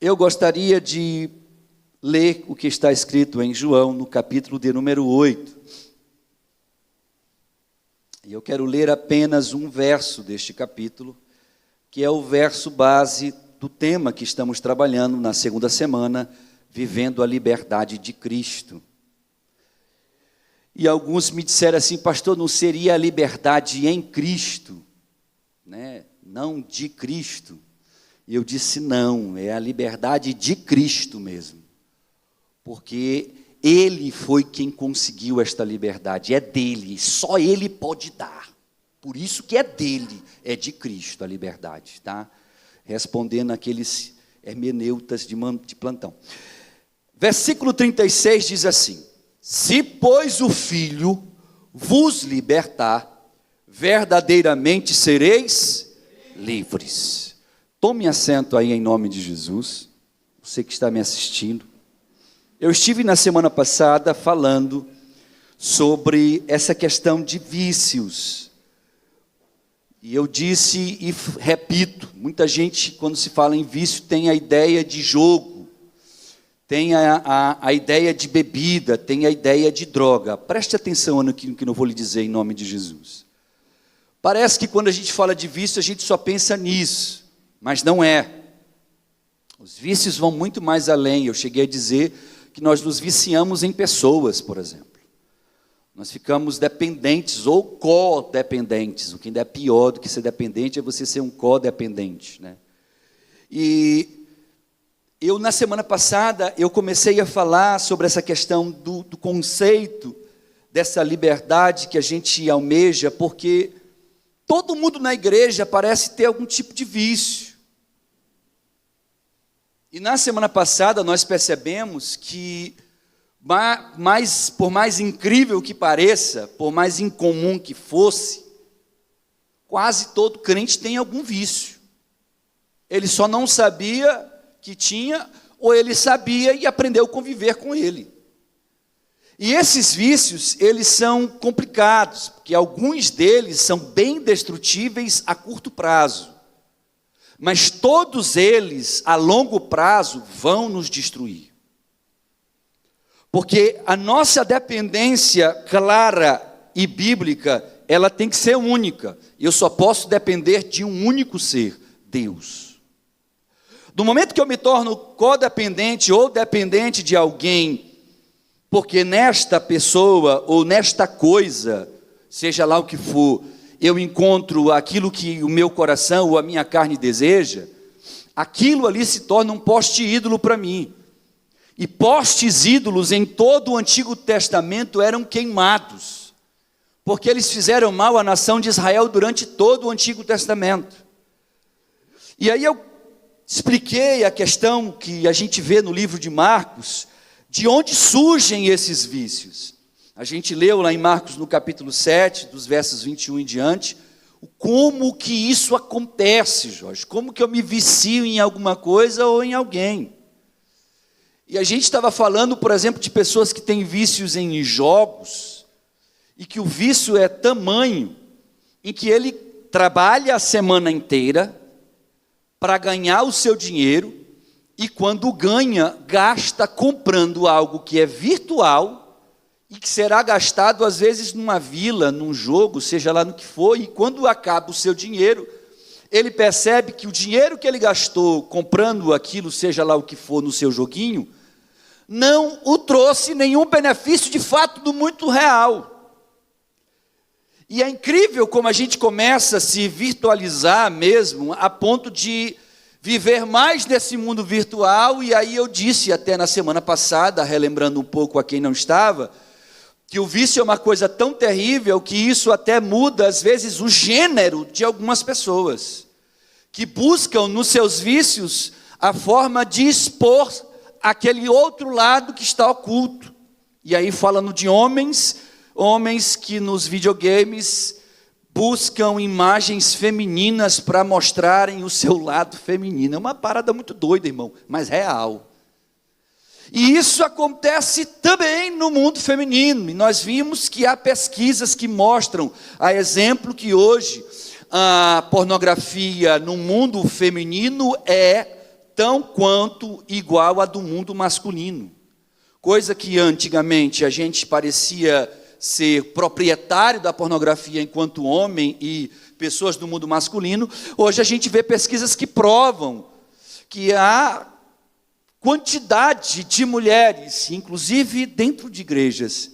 Eu gostaria de ler o que está escrito em João, no capítulo de número 8. E eu quero ler apenas um verso deste capítulo, que é o verso base do tema que estamos trabalhando na segunda semana, Vivendo a Liberdade de Cristo. E alguns me disseram assim: pastor, não seria a liberdade em Cristo, né? Não de Cristo. E eu disse: não, é a liberdade de Cristo mesmo, porque Ele foi quem conseguiu esta liberdade, é dele, só Ele pode dar, por isso que é dele, é de Cristo a liberdade, tá? Respondendo aqueles hermeneutas de plantão. Versículo 36 diz assim: se, pois, o Filho vos libertar, verdadeiramente sereis livres. Tome assento aí em nome de Jesus, você que está me assistindo. Eu estive na semana passada falando sobre essa questão de vícios. E eu disse e repito, muita gente quando se fala em vício tem a ideia de jogo, tem a ideia de bebida, tem a ideia de droga. Preste atenção no que eu vou lhe dizer em nome de Jesus. Parece que quando a gente fala de vício, a gente só pensa nisso, mas não é. Os vícios vão muito mais além. Eu cheguei a dizer que nós nos viciamos em pessoas, por exemplo. Nós ficamos dependentes ou codependentes. O que ainda é pior do que ser dependente é você ser um codependente, né? E eu, na semana passada, eu comecei a falar sobre essa questão do conceito dessa liberdade que a gente almeja, porque todo mundo na igreja parece ter algum tipo de vício. E na semana passada nós percebemos que, por mais incrível que pareça, por mais incomum que fosse, quase todo crente tem algum vício. Ele só não sabia que tinha, ou ele sabia e aprendeu a conviver com ele. E esses vícios, eles são complicados, porque alguns deles são bem destrutíveis a curto prazo. Mas todos eles, a longo prazo, vão nos destruir. Porque a nossa dependência clara e bíblica, ela tem que ser única. Eu só posso depender de um único ser, Deus. Do momento que eu me torno codependente ou dependente de alguém, porque nesta pessoa ou nesta coisa, seja lá o que for, eu encontro aquilo que o meu coração ou a minha carne deseja, aquilo ali se torna um poste ídolo para mim. E postes ídolos em todo o Antigo Testamento eram queimados, porque eles fizeram mal à nação de Israel durante todo o Antigo Testamento. E aí eu expliquei a questão que a gente vê no livro de Marcos, de onde surgem esses vícios. A gente leu lá em Marcos, no capítulo 7, dos versos 21 em diante, como que isso acontece, Jorge, como que eu me vicio em alguma coisa ou em alguém. E a gente estava falando, por exemplo, de pessoas que têm vícios em jogos, e que o vício é tamanho, em que ele trabalha a semana inteira para ganhar o seu dinheiro, e quando ganha, gasta comprando algo que é virtual, e que será gastado às vezes numa vila, num jogo, seja lá no que for, e quando acaba o seu dinheiro, ele percebe que o dinheiro que ele gastou comprando aquilo, seja lá o que for no seu joguinho, não o trouxe nenhum benefício de fato do muito real. E é incrível como a gente começa a se virtualizar mesmo, a ponto de viver mais nesse mundo virtual. E aí eu disse até na semana passada, relembrando um pouco a quem não estava, que o vício é uma coisa tão terrível que isso até muda, às vezes, o gênero de algumas pessoas, que buscam nos seus vícios a forma de expor aquele outro lado que está oculto. E aí falando de homens que nos videogames buscam imagens femininas para mostrarem o seu lado feminino. É uma parada muito doida, irmão, mas real. E isso acontece também no mundo feminino. E nós vimos que há pesquisas que mostram, a exemplo que hoje a pornografia no mundo feminino é tão quanto igual à do mundo masculino. Coisa que antigamente a gente parecia ser proprietário da pornografia enquanto homem e pessoas do mundo masculino, hoje a gente vê pesquisas que provam que há quantidade de mulheres, inclusive dentro de igrejas,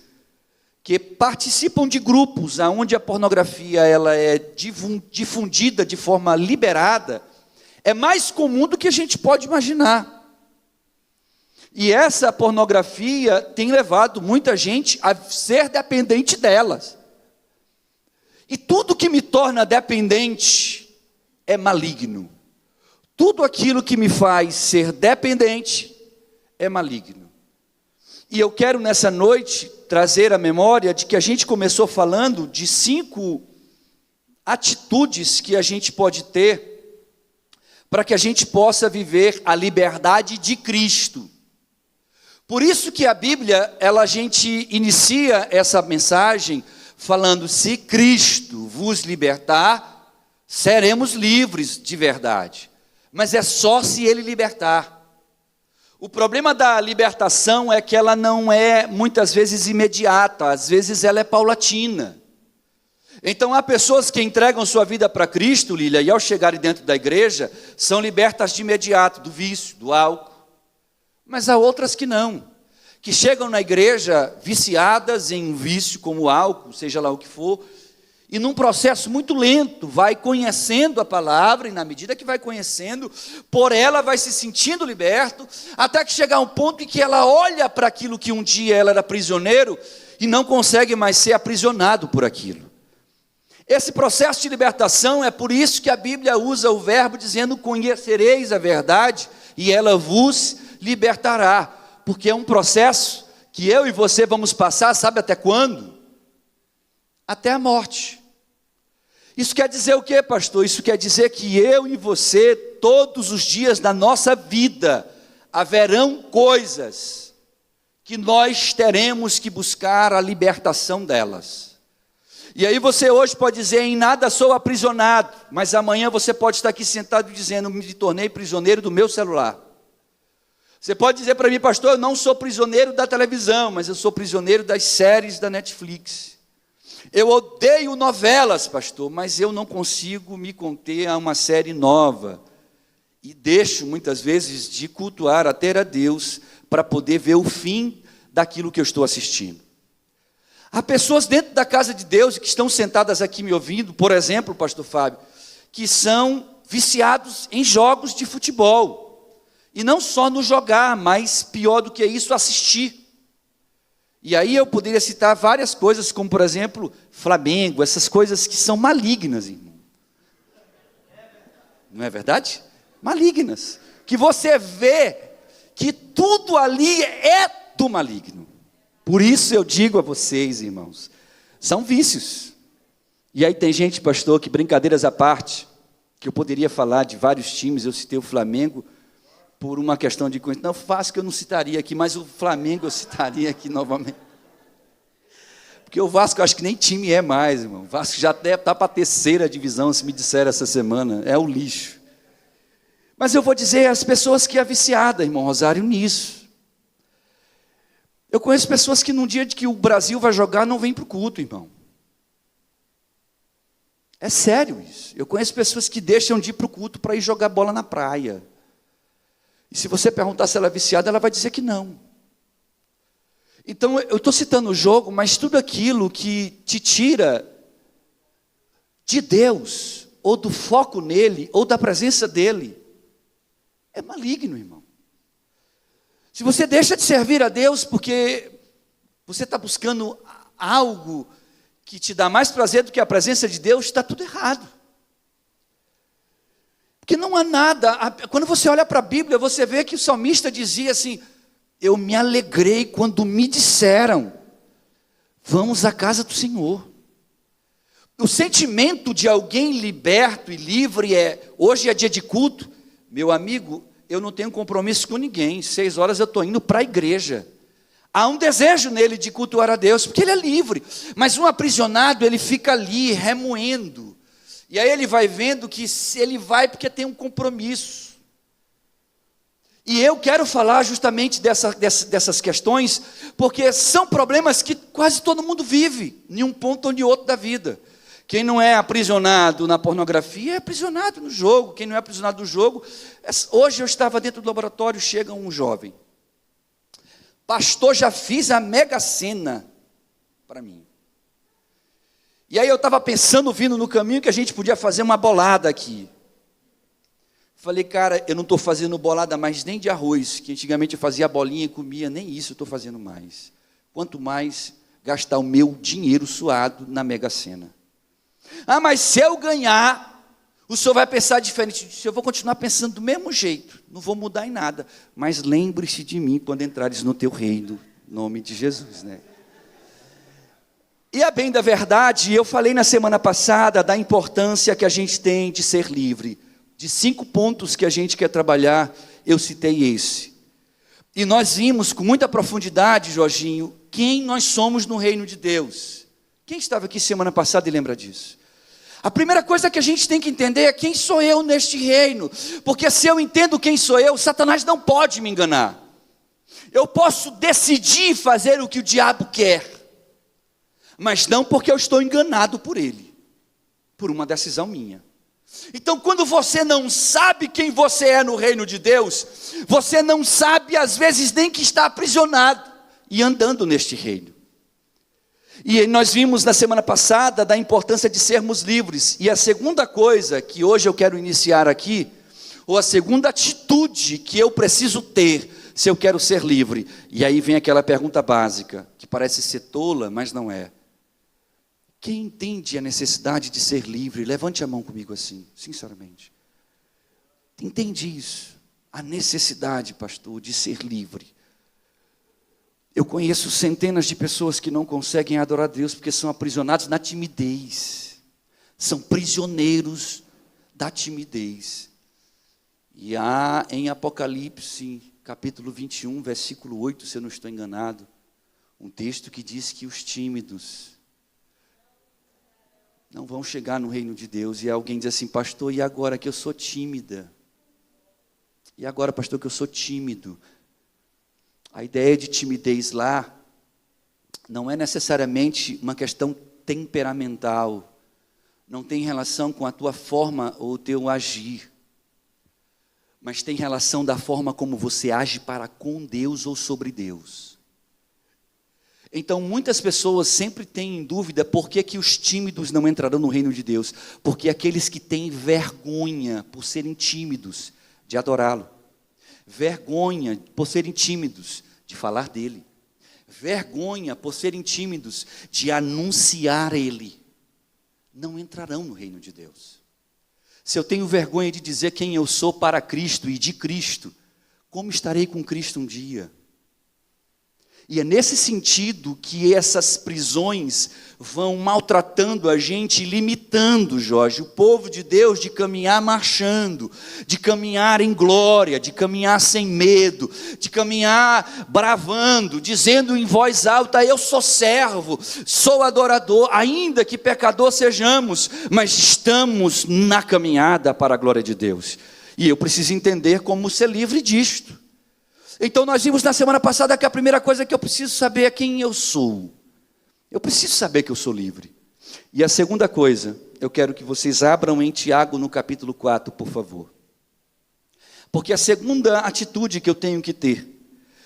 que participam de grupos onde a pornografia ela é difundida de forma liberada, é mais comum do que a gente pode imaginar. E essa pornografia tem levado muita gente a ser dependente delas. E tudo que me torna dependente é maligno. Tudo aquilo que me faz ser dependente é maligno. E eu quero nessa noite trazer a memória de que a gente começou falando de 5 atitudes que a gente pode ter para que a gente possa viver a liberdade de Cristo. Por isso que a Bíblia, a gente inicia essa mensagem falando: se Cristo vos libertar, seremos livres de verdade. Mas é só se Ele libertar. O problema da libertação é que ela não é muitas vezes imediata, às vezes ela é paulatina. Então há pessoas que entregam sua vida para Cristo, Lília, e ao chegarem dentro da igreja, são libertas de imediato do vício, do álcool. Mas há outras que não, que chegam na igreja viciadas em um vício como o álcool, seja lá o que for, e num processo muito lento, vai conhecendo a palavra, e na medida que vai conhecendo, por ela vai se sentindo liberto, até que chegar um ponto em que ela olha para aquilo que um dia ela era prisioneiro, e não consegue mais ser aprisionado por aquilo. Esse processo de libertação, é por isso que a Bíblia usa o verbo dizendo: conhecereis a verdade, e ela vos libertará, porque é um processo que eu e você vamos passar, sabe até quando? Até a morte. Isso quer dizer o quê, pastor? Isso quer dizer que eu e você, todos os dias da nossa vida, haverão coisas que nós teremos que buscar a libertação delas. E aí você hoje pode dizer: em nada sou aprisionado, mas amanhã você pode estar aqui sentado dizendo: me tornei prisioneiro do meu celular. Você pode dizer para mim: pastor, eu não sou prisioneiro da televisão, mas eu sou prisioneiro das séries da Netflix. Eu odeio novelas, pastor, mas eu não consigo me conter a uma série nova. E deixo muitas vezes de cultuar até a Deus para poder ver o fim daquilo que eu estou assistindo. Há pessoas dentro da casa de Deus que estão sentadas aqui me ouvindo, por exemplo, pastor Fábio, que são viciados em jogos de futebol. E não só no jogar, mas pior do que isso, assistir. E aí eu poderia citar várias coisas, como por exemplo, Flamengo, essas coisas que são malignas, irmão. Não é verdade? Malignas. Que você vê que tudo ali é do maligno. Por isso eu digo a vocês, irmãos, são vícios. E aí tem gente, pastor, que brincadeiras à parte, que eu poderia falar de vários times, eu citei o Flamengo, por uma questão de coisa. Não, fácil que eu não citaria aqui, mas o Flamengo eu citaria aqui novamente. Porque o Vasco, eu acho que nem time é mais, irmão. O Vasco já deve estar para a 3ª divisão, se me disseram essa semana. É o lixo. Mas eu vou dizer às pessoas que é viciada, irmão Rosário, nisso. Eu conheço pessoas que num dia de que o Brasil vai jogar, não vem para o culto, irmão. É sério isso. Eu conheço pessoas que deixam de ir para o culto para ir jogar bola na praia. E se você perguntar se ela é viciada, ela vai dizer que não. Então, eu estou citando o jogo, mas tudo aquilo que te tira de Deus, ou do foco nele, ou da presença dele, é maligno, irmão. Se você deixa de servir a Deus porque você está buscando algo que te dá mais prazer do que a presença de Deus, está tudo errado. Porque não há nada, quando você olha para a Bíblia, você vê que o salmista dizia assim: eu me alegrei quando me disseram, vamos à casa do Senhor. O sentimento de alguém liberto e livre é: hoje é dia de culto, meu amigo, eu não tenho compromisso com ninguém, 6 horas eu estou indo para a igreja. Há um desejo nele de cultuar a Deus, porque ele é livre. Mas um aprisionado, ele fica ali remoendo. E aí ele vai vendo que ele vai porque tem um compromisso. E eu quero falar justamente dessas questões, porque são problemas que quase todo mundo vive, em um ponto ou em outro da vida. Quem não é aprisionado na pornografia é aprisionado no jogo. Quem não é aprisionado no jogo... Hoje eu estava dentro do laboratório, chega um jovem. Pastor, já fiz a Mega Sena para mim. E aí eu estava pensando, vindo no caminho, que a gente podia fazer uma bolada aqui. Falei, cara, eu não estou fazendo bolada mais nem de arroz, que antigamente eu fazia bolinha e comia, nem isso eu estou fazendo mais. Quanto mais gastar o meu dinheiro suado na Mega Sena. Ah, mas se eu ganhar, o senhor vai pensar diferente. Eu vou continuar pensando do mesmo jeito, não vou mudar em nada. Mas lembre-se de mim quando entrares no teu reino, em nome de Jesus, né? E a bem da verdade, eu falei na semana passada da importância que a gente tem de ser livre. De 5 pontos que a gente quer trabalhar, eu citei esse. E nós vimos com muita profundidade, Jorginho, quem nós somos no reino de Deus. Quem estava aqui semana passada e lembra disso? A primeira coisa que a gente tem que entender é quem sou eu neste reino. Porque se eu entendo quem sou eu, Satanás não pode me enganar. Eu posso decidir fazer o que o diabo quer, mas não porque eu estou enganado por ele, por uma decisão minha. Então, quando você não sabe quem você é no reino de Deus, você não sabe, às vezes, nem que está aprisionado e andando neste reino. E nós vimos na semana passada da importância de sermos livres. E a segunda coisa que hoje eu quero iniciar aqui, ou a segunda atitude que eu preciso ter, se eu quero ser livre. E aí vem aquela pergunta básica, que parece ser tola, mas não é. Quem entende a necessidade de ser livre, levante a mão comigo assim, sinceramente. Entende isso? A necessidade, pastor, de ser livre. Eu conheço centenas de pessoas que não conseguem adorar a Deus porque são aprisionados na timidez. São prisioneiros da timidez. E há em Apocalipse, capítulo 21, versículo 8, se eu não estou enganado, um texto que diz que os tímidos não vão chegar no reino de Deus. E alguém diz assim, pastor, e agora que eu sou tímida? E agora, pastor, que eu sou tímido? A ideia de timidez lá não é necessariamente uma questão temperamental, não tem relação com a tua forma ou o teu agir, mas tem relação da forma como você age para com Deus ou sobre Deus. Então, muitas pessoas sempre têm em dúvida por que os tímidos não entrarão no reino de Deus, porque aqueles que têm vergonha por serem tímidos de adorá-lo, vergonha por serem tímidos de falar dele, vergonha por serem tímidos de anunciar ele, não entrarão no reino de Deus. Se eu tenho vergonha de dizer quem eu sou para Cristo e de Cristo, como estarei com Cristo um dia? E é nesse sentido que essas prisões vão maltratando a gente, limitando, Jorge, o povo de Deus de caminhar marchando, de caminhar em glória, de caminhar sem medo, de caminhar bravando, dizendo em voz alta, eu sou servo, sou adorador, ainda que pecador sejamos, mas estamos na caminhada para a glória de Deus. E eu preciso entender como ser livre disto. Então nós vimos na semana passada que a primeira coisa que eu preciso saber é quem eu sou. Eu preciso saber que eu sou livre. E a segunda coisa, eu quero que vocês abram em Tiago no capítulo 4, por favor. Porque a segunda atitude que eu tenho que ter,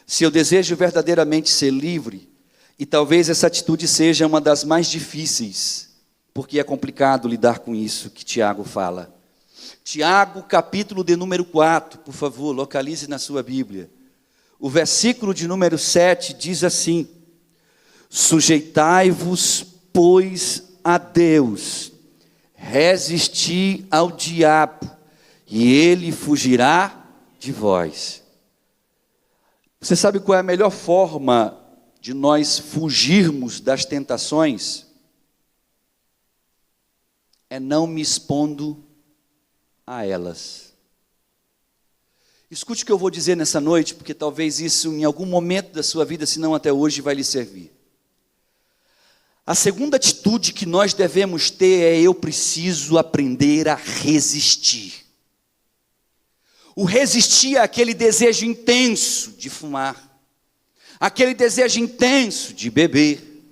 se eu desejo verdadeiramente ser livre, e talvez essa atitude seja uma das mais difíceis, porque é complicado lidar com isso que Tiago fala. Tiago, capítulo de número 4, por favor, localize na sua Bíblia. O versículo de número 7 diz assim, sujeitai-vos, pois, a Deus, resisti ao diabo, e ele fugirá de vós. Você sabe qual é a melhor forma de nós fugirmos das tentações? É não me expondo a elas. Escute o que eu vou dizer nessa noite, porque talvez isso em algum momento da sua vida, se não até hoje, vai lhe servir. A segunda atitude que nós devemos ter é eu preciso aprender a resistir. O resistir àquele desejo intenso de fumar, aquele desejo intenso de beber,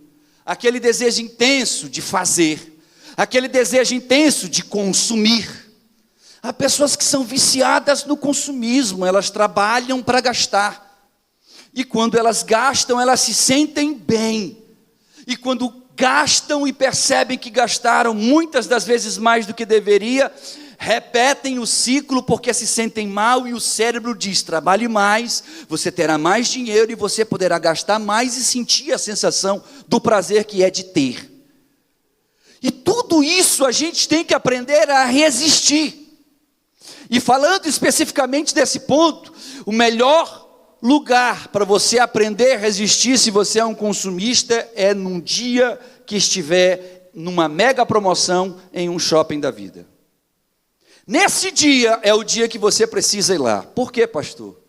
aquele desejo intenso de fazer, aquele desejo intenso de consumir. Há pessoas que são viciadas no consumismo, elas trabalham para gastar. E quando elas gastam, elas se sentem bem. E quando gastam e percebem que gastaram muitas das vezes mais do que deveria, repetem o ciclo porque se sentem mal e o cérebro diz: trabalhe mais, você terá mais dinheiro e você poderá gastar mais e sentir a sensação do prazer que é de ter. E tudo isso a gente tem que aprender a resistir. E falando especificamente desse ponto, o melhor lugar para você aprender a resistir, se você é um consumista, é num dia que estiver numa mega promoção em um shopping da vida. Nesse dia é o dia que você precisa ir lá. Por quê, pastor?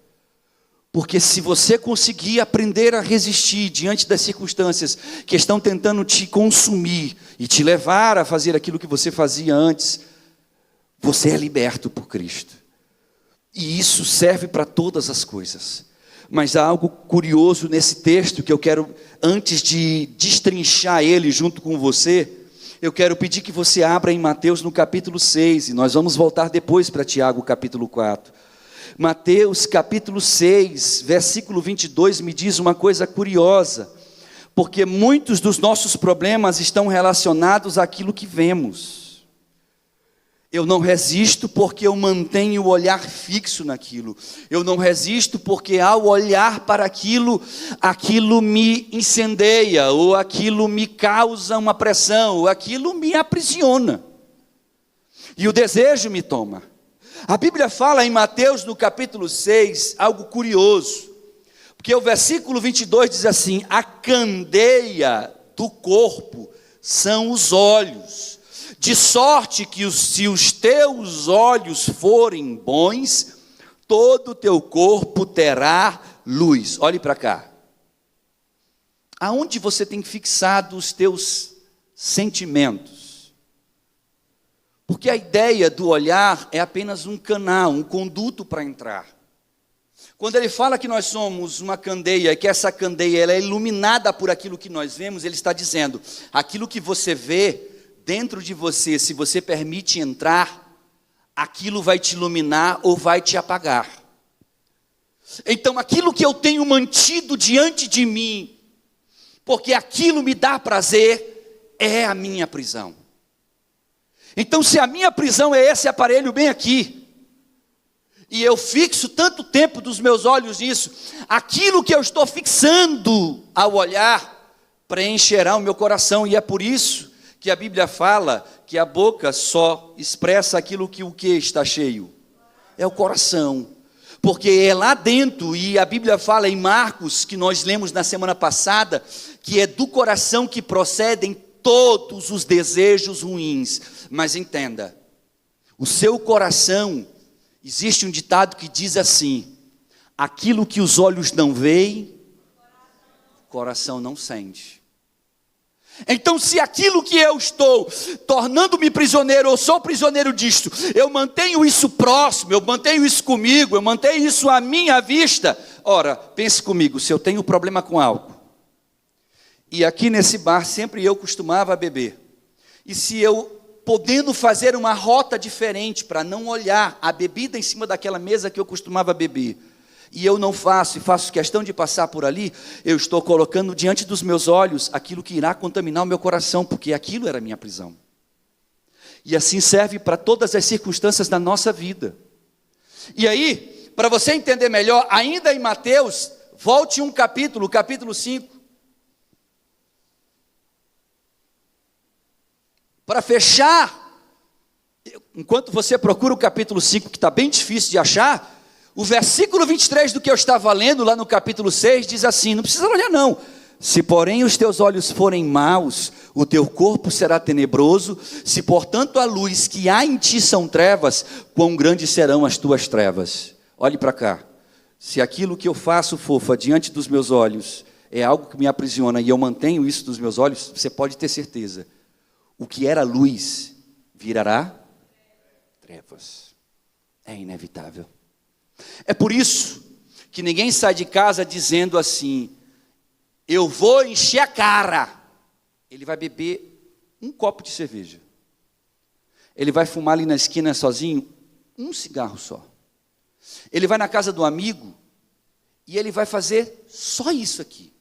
Porque se você conseguir aprender a resistir diante das circunstâncias que estão tentando te consumir e te levar a fazer aquilo que você fazia antes, você é liberto por Cristo. E isso serve para todas as coisas. Mas há algo curioso nesse texto que eu quero, antes de destrinchar ele junto com você, eu quero pedir que você abra em Mateus no capítulo 6, e nós vamos voltar depois para Tiago capítulo 4. Mateus capítulo 6, versículo 22 me diz uma coisa curiosa, porque muitos dos nossos problemas estão relacionados àquilo que vemos. Eu não resisto porque eu mantenho o olhar fixo naquilo. Eu não resisto porque ao olhar para aquilo, aquilo me incendeia, ou aquilo me causa uma pressão, ou aquilo me aprisiona. E o desejo me toma. A Bíblia fala em Mateus no capítulo 6, algo curioso. Porque o versículo 22 diz assim: a candeia do corpo são os olhos. De sorte que se os teus olhos forem bons, todo o teu corpo terá luz. Olhe para cá. Aonde você tem fixado os teus sentimentos? Porque a ideia do olhar é apenas um canal, um conduto para entrar. Quando ele fala que nós somos uma candeia, e que essa candeia ela é iluminada por aquilo que nós vemos, ele está dizendo, aquilo que você vê dentro de você, se você permite entrar, aquilo vai te iluminar ou vai te apagar. Então aquilo que eu tenho mantido diante de mim, porque aquilo me dá prazer, é a minha prisão. Então se a minha prisão é esse aparelho bem aqui, e eu fixo tanto tempo dos meus olhos nisso, aquilo que eu estou fixando ao olhar, preencherá o meu coração, e é por isso que a Bíblia fala que a boca só expressa aquilo que o que está cheio? É o coração. Porque é lá dentro, e a Bíblia fala em Marcos, que nós lemos na semana passada, que é do coração que procedem todos os desejos ruins. Mas entenda, o seu coração, existe um ditado que diz assim: aquilo que os olhos não veem, o coração não sente. Então se aquilo que eu estou tornando-me prisioneiro, ou sou prisioneiro disto, eu mantenho isso próximo, eu mantenho isso comigo, eu mantenho isso à minha vista, ora, pense comigo, se eu tenho problema com álcool, e aqui nesse bar sempre eu costumava beber, e se eu podendo fazer uma rota diferente para não olhar a bebida em cima daquela mesa que eu costumava beber, e eu não faço, e faço questão de passar por ali, eu estou colocando diante dos meus olhos aquilo que irá contaminar o meu coração, porque aquilo era a minha prisão. E assim serve para todas as circunstâncias da nossa vida. E aí, para você entender melhor, ainda em Mateus, volte um capítulo, capítulo 5. Para fechar, enquanto você procura o capítulo 5, que está bem difícil de achar, o versículo 23 do que eu estava lendo lá no capítulo 6 diz assim, não precisa olhar não: se porém os teus olhos forem maus, o teu corpo será tenebroso, se portanto a luz que há em ti são trevas, quão grandes serão as tuas trevas. Olhe para cá, se aquilo que eu faço, fofa, diante dos meus olhos, é algo que me aprisiona, e eu mantenho isso dos meus olhos, você pode ter certeza, o que era luz, virará trevas, é inevitável. É por isso que ninguém sai de casa dizendo assim: eu vou encher a cara. Ele vai beber um copo de cerveja. Ele vai fumar ali na esquina sozinho um cigarro só. Ele vai na casa do amigo e ele vai fazer só isso aqui.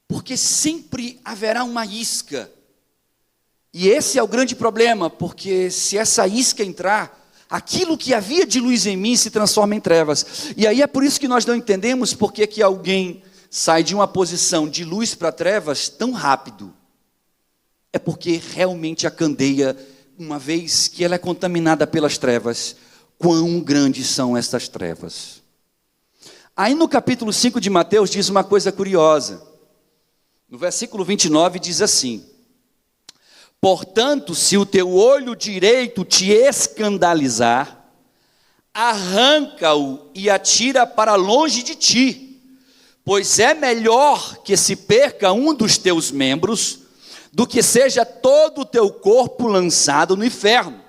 Porque sempre haverá uma isca. E esse é o grande problema, porque se essa isca entrar, aquilo que havia de luz em mim se transforma em trevas. E aí é por isso que nós não entendemos por que alguém sai de uma posição de luz para trevas tão rápido. É porque realmente a candeia, uma vez que ela é contaminada pelas trevas, quão grandes são estas trevas. Aí no capítulo 5 de Mateus diz uma coisa curiosa. No versículo 29 diz assim: portanto, se o teu olho direito te escandalizar, arranca-o e atira para longe de ti, pois é melhor que se perca um dos teus membros, do que seja todo o teu corpo lançado no inferno.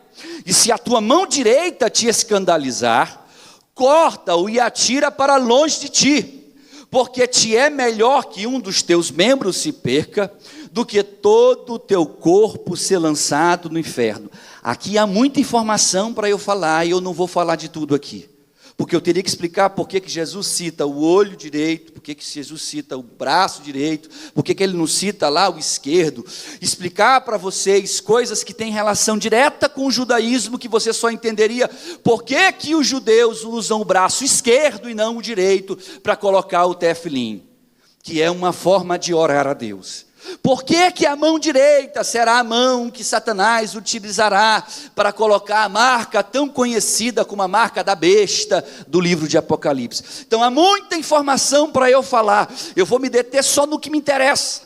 E se a tua mão direita te escandalizar, corta-o e atira para longe de ti, porque te é melhor que um dos teus membros se perca, do que todo o teu corpo ser lançado no inferno. Aqui há muita informação para eu falar, e eu não vou falar de tudo aqui, porque eu teria que explicar por que Jesus cita o olho direito, por que Jesus cita o braço direito, por que ele não cita lá o esquerdo, explicar para vocês coisas que têm relação direta com o judaísmo, que você só entenderia por que os judeus usam o braço esquerdo e não o direito para colocar o tefilim, que é uma forma de orar a Deus. Por que a mão direita será a mão que Satanás utilizará para colocar a marca tão conhecida como a marca da besta do livro de Apocalipse? Então há muita informação para eu falar, eu vou me deter só no que me interessa.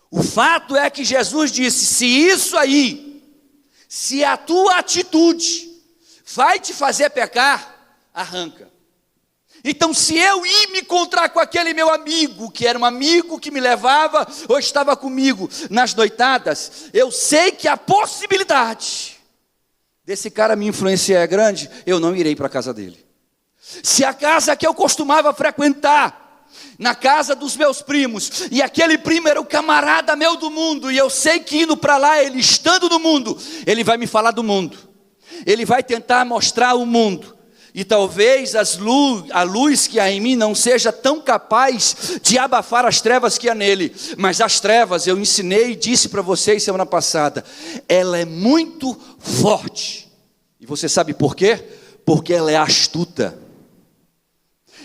O fato é que Jesus disse: se isso aí, se a tua atitude vai te fazer pecar, arranca. Então, se eu ir me encontrar com aquele meu amigo, que era um amigo que me levava ou estava comigo nas noitadas, eu sei que a possibilidade desse cara me influenciar é grande, eu não irei para a casa dele. Se a casa que eu costumava frequentar, na casa dos meus primos, e aquele primo era o camarada meu do mundo, e eu sei que indo para lá, ele estando no mundo, ele vai me falar do mundo, ele vai tentar mostrar o mundo. E talvez a luz que há em mim não seja tão capaz de abafar as trevas que há nele. Mas as trevas, eu ensinei e disse para vocês semana passada, ela é muito forte. E você sabe por quê? Porque ela é astuta.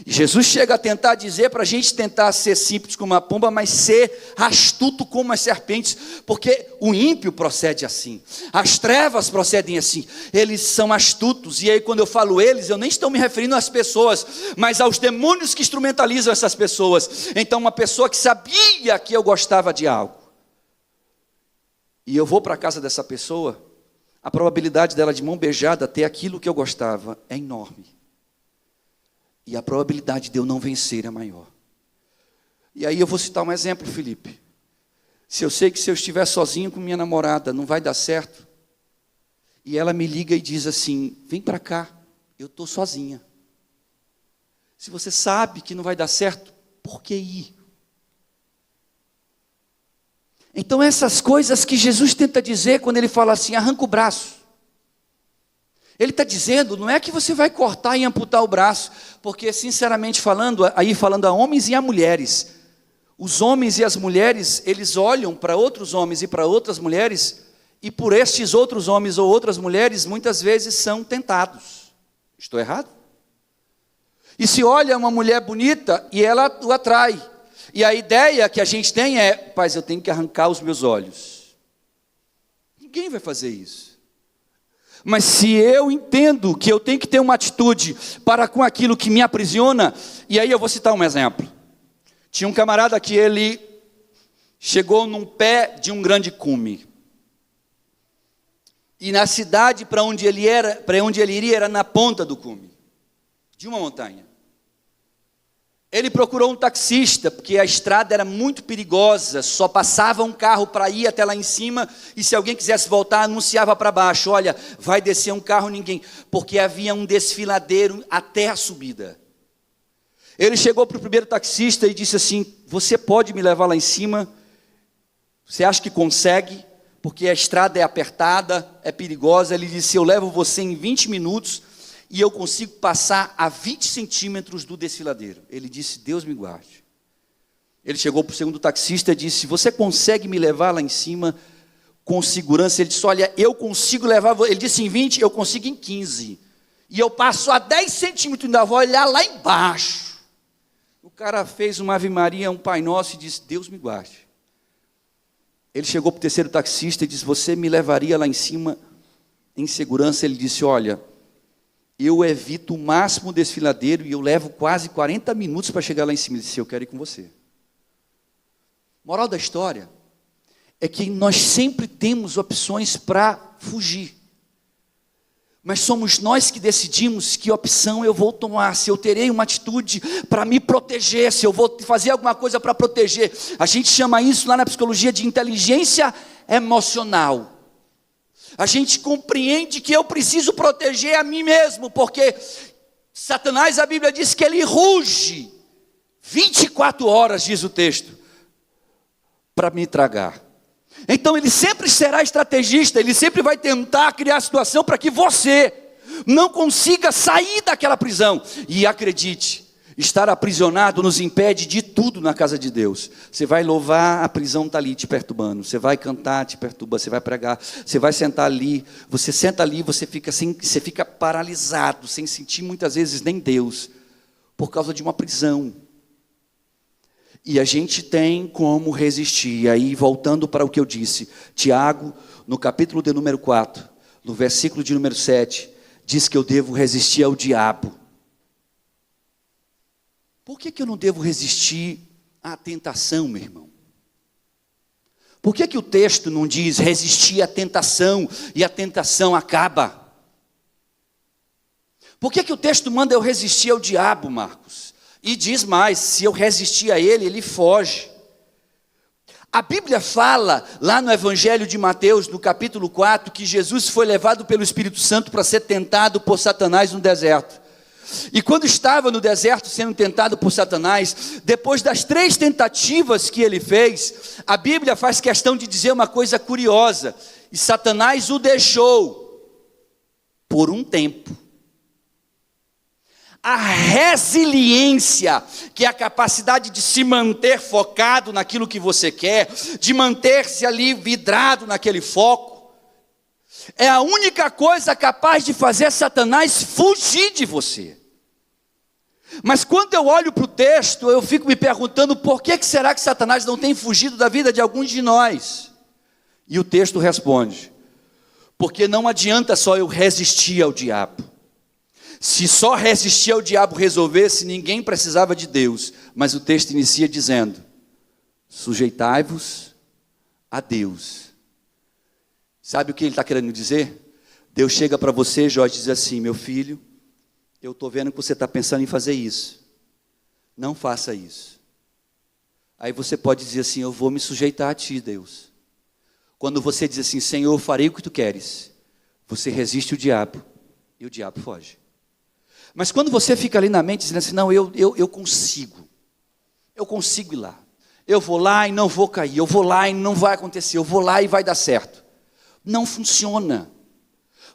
E Jesus chega a tentar dizer para a gente tentar ser simples como uma pomba, mas ser astuto como as serpentes, porque o ímpio procede assim, as trevas procedem assim, eles são astutos. E aí quando eu falo eles, eu nem estou me referindo às pessoas, mas aos demônios que instrumentalizam essas pessoas. Então uma pessoa que sabia que eu gostava de algo, e eu vou para a casa dessa pessoa, a probabilidade dela de mão beijada ter aquilo que eu gostava é enorme. E a probabilidade de eu não vencer é maior. E aí eu vou citar um exemplo, Felipe. Se eu sei que se eu estiver sozinho com minha namorada não vai dar certo, e ela me liga e diz assim: vem para cá, eu estou sozinha. Se você sabe que não vai dar certo, por que ir? Então essas coisas que Jesus tenta dizer quando ele fala assim, arranca o braço. Ele está dizendo, não é que você vai cortar e amputar o braço, porque sinceramente falando, aí falando a homens e a mulheres, os homens e as mulheres, eles olham para outros homens e para outras mulheres, e por estes outros homens ou outras mulheres, muitas vezes são tentados. Estou errado? E se olha uma mulher bonita e ela o atrai, e a ideia que a gente tem é, rapaz, eu tenho que arrancar os meus olhos. Ninguém vai fazer isso. Mas se eu entendo que eu tenho que ter uma atitude para com aquilo que me aprisiona, e aí eu vou citar um exemplo. Tinha um camarada que ele chegou num pé de um grande cume. E na cidade para onde ele iria era na ponta do cume, de uma montanha. Ele procurou um taxista, porque a estrada era muito perigosa, só passava um carro para ir até lá em cima, e se alguém quisesse voltar, anunciava para baixo, olha, vai descer um carro, ninguém, porque havia um desfiladeiro até a subida. Ele chegou para o primeiro taxista e disse assim, você pode me levar lá em cima? Você acha que consegue? Porque a estrada é apertada, é perigosa. Ele disse, eu levo você em 20 minutos, e eu consigo passar a 20 centímetros do desfiladeiro. Ele disse, Deus me guarde. Ele chegou para o segundo taxista e disse, você consegue me levar lá em cima com segurança? Ele disse, olha, eu consigo levar, ele disse em 20, eu consigo em 15. E eu passo a 10 centímetros, ainda vou olhar lá embaixo. O cara fez uma Ave Maria, um Pai Nosso e disse, Deus me guarde. Ele chegou para o terceiro taxista e disse, você me levaria lá em cima em segurança? Ele disse, olha, eu evito o máximo o desfiladeiro e eu levo quase 40 minutos para chegar lá em cima. Ele disse, eu quero ir com você. Moral da história é que nós sempre temos opções para fugir. Mas somos nós que decidimos que opção eu vou tomar, se eu terei uma atitude para me proteger, se eu vou fazer alguma coisa para proteger. A gente chama isso lá na psicologia de inteligência emocional. A gente compreende que eu preciso proteger a mim mesmo, porque Satanás, a Bíblia diz que ele ruge 24 horas, diz o texto, para me tragar. Então ele sempre será estrategista, ele sempre vai tentar criar situação para que você não consiga sair daquela prisão. E acredite, estar aprisionado nos impede de tudo na casa de Deus. Você vai louvar, a prisão está ali te perturbando. Você vai cantar, te perturba. Você vai pregar, você vai sentar ali. Você senta ali, você fica paralisado, sem sentir muitas vezes nem Deus, por causa de uma prisão. E a gente tem como resistir. E aí, voltando para o que eu disse, Tiago, no capítulo de número 4, no versículo de número 7, diz que eu devo resistir ao diabo. Por que eu não devo resistir à tentação, meu irmão? Por que o texto não diz resistir à tentação e a tentação acaba? Por que o texto manda eu resistir ao diabo, Marcos? E diz mais, se eu resistir a ele, ele foge. A Bíblia fala, lá no Evangelho de Mateus, no capítulo 4, que Jesus foi levado pelo Espírito Santo para ser tentado por Satanás no deserto. E quando estava no deserto sendo tentado por Satanás, depois das 3 tentativas que ele fez, a Bíblia faz questão de dizer uma coisa curiosa, e Satanás o deixou por um tempo. A resiliência, que é a capacidade de se manter focado naquilo que você quer, de manter-se ali vidrado naquele foco, é a única coisa capaz de fazer Satanás fugir de você. Mas quando eu olho para o texto, eu fico me perguntando por que será que Satanás não tem fugido da vida de alguns de nós? E o texto responde, porque não adianta só eu resistir ao diabo. Se só resistir ao diabo resolvesse, ninguém precisava de Deus. Mas o texto inicia dizendo, sujeitai-vos a Deus. Sabe o que ele está querendo dizer? Deus chega para você, Jorge, e diz assim, meu filho, eu estou vendo que você está pensando em fazer isso. Não faça isso. Aí você pode dizer assim, eu vou me sujeitar a ti, Deus. Quando você diz assim, Senhor, eu farei o que tu queres, você resiste o diabo e o diabo foge. Mas quando você fica ali na mente dizendo assim, não, eu consigo ir lá. Eu vou lá e não vou cair, eu vou lá e não vai acontecer, eu vou lá e vai dar certo. Não funciona.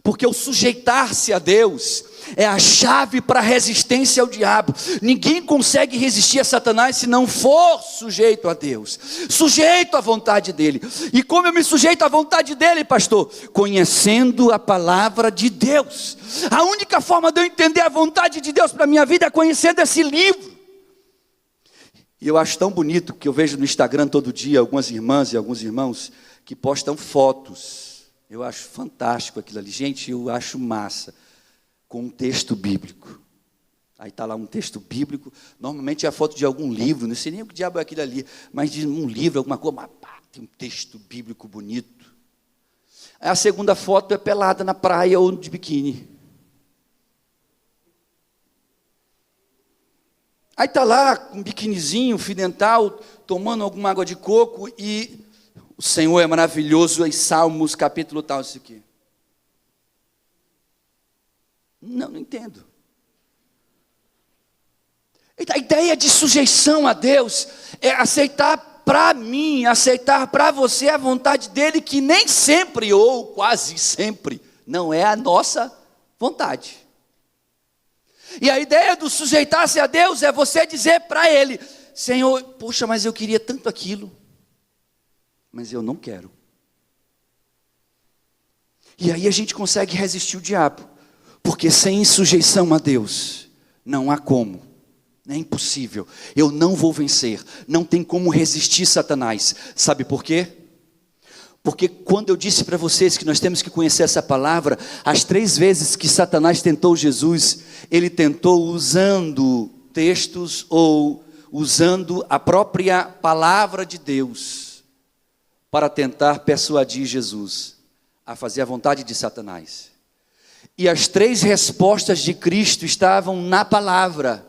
Porque o sujeitar-se a Deus é a chave para a resistência ao diabo. Ninguém consegue resistir a Satanás se não for sujeito a Deus, sujeito à vontade dele. E como eu me sujeito à vontade dele, pastor? Conhecendo a palavra de Deus. A única forma de eu entender a vontade de Deus para a minha vida é conhecendo esse livro. E eu acho tão bonito que eu vejo no Instagram todo dia algumas irmãs e alguns irmãos que postam fotos. Eu acho fantástico aquilo ali. Gente, eu acho massa. Com um texto bíblico. Aí está lá um texto bíblico. Normalmente é a foto de algum livro. Não sei nem o que diabo é aquilo ali. Mas de um livro, alguma coisa. Mas pá, tem um texto bíblico bonito. Aí a segunda foto é pelada na praia ou de biquíni. Aí está lá, com um biquinizinho, fio dental, tomando alguma água de coco, e o Senhor é maravilhoso, em Salmos, capítulo tal, isso aqui. Não entendo. A ideia de sujeição a Deus é aceitar para mim, aceitar para você a vontade dEle, que nem sempre, ou quase sempre, não é a nossa vontade. E a ideia do sujeitar-se a Deus é você dizer para Ele: Senhor, poxa, mas eu queria tanto aquilo, mas eu não quero. E aí a gente consegue resistir o diabo, porque sem sujeição a Deus, não há como, é impossível, eu não vou vencer, não tem como resistir Satanás. Sabe por quê? Porque quando eu disse para vocês que nós temos que conhecer essa palavra, as 3 vezes que Satanás tentou Jesus, ele tentou usando textos ou usando a própria palavra de Deus para tentar persuadir Jesus a fazer a vontade de Satanás. E as 3 respostas de Cristo estavam na palavra.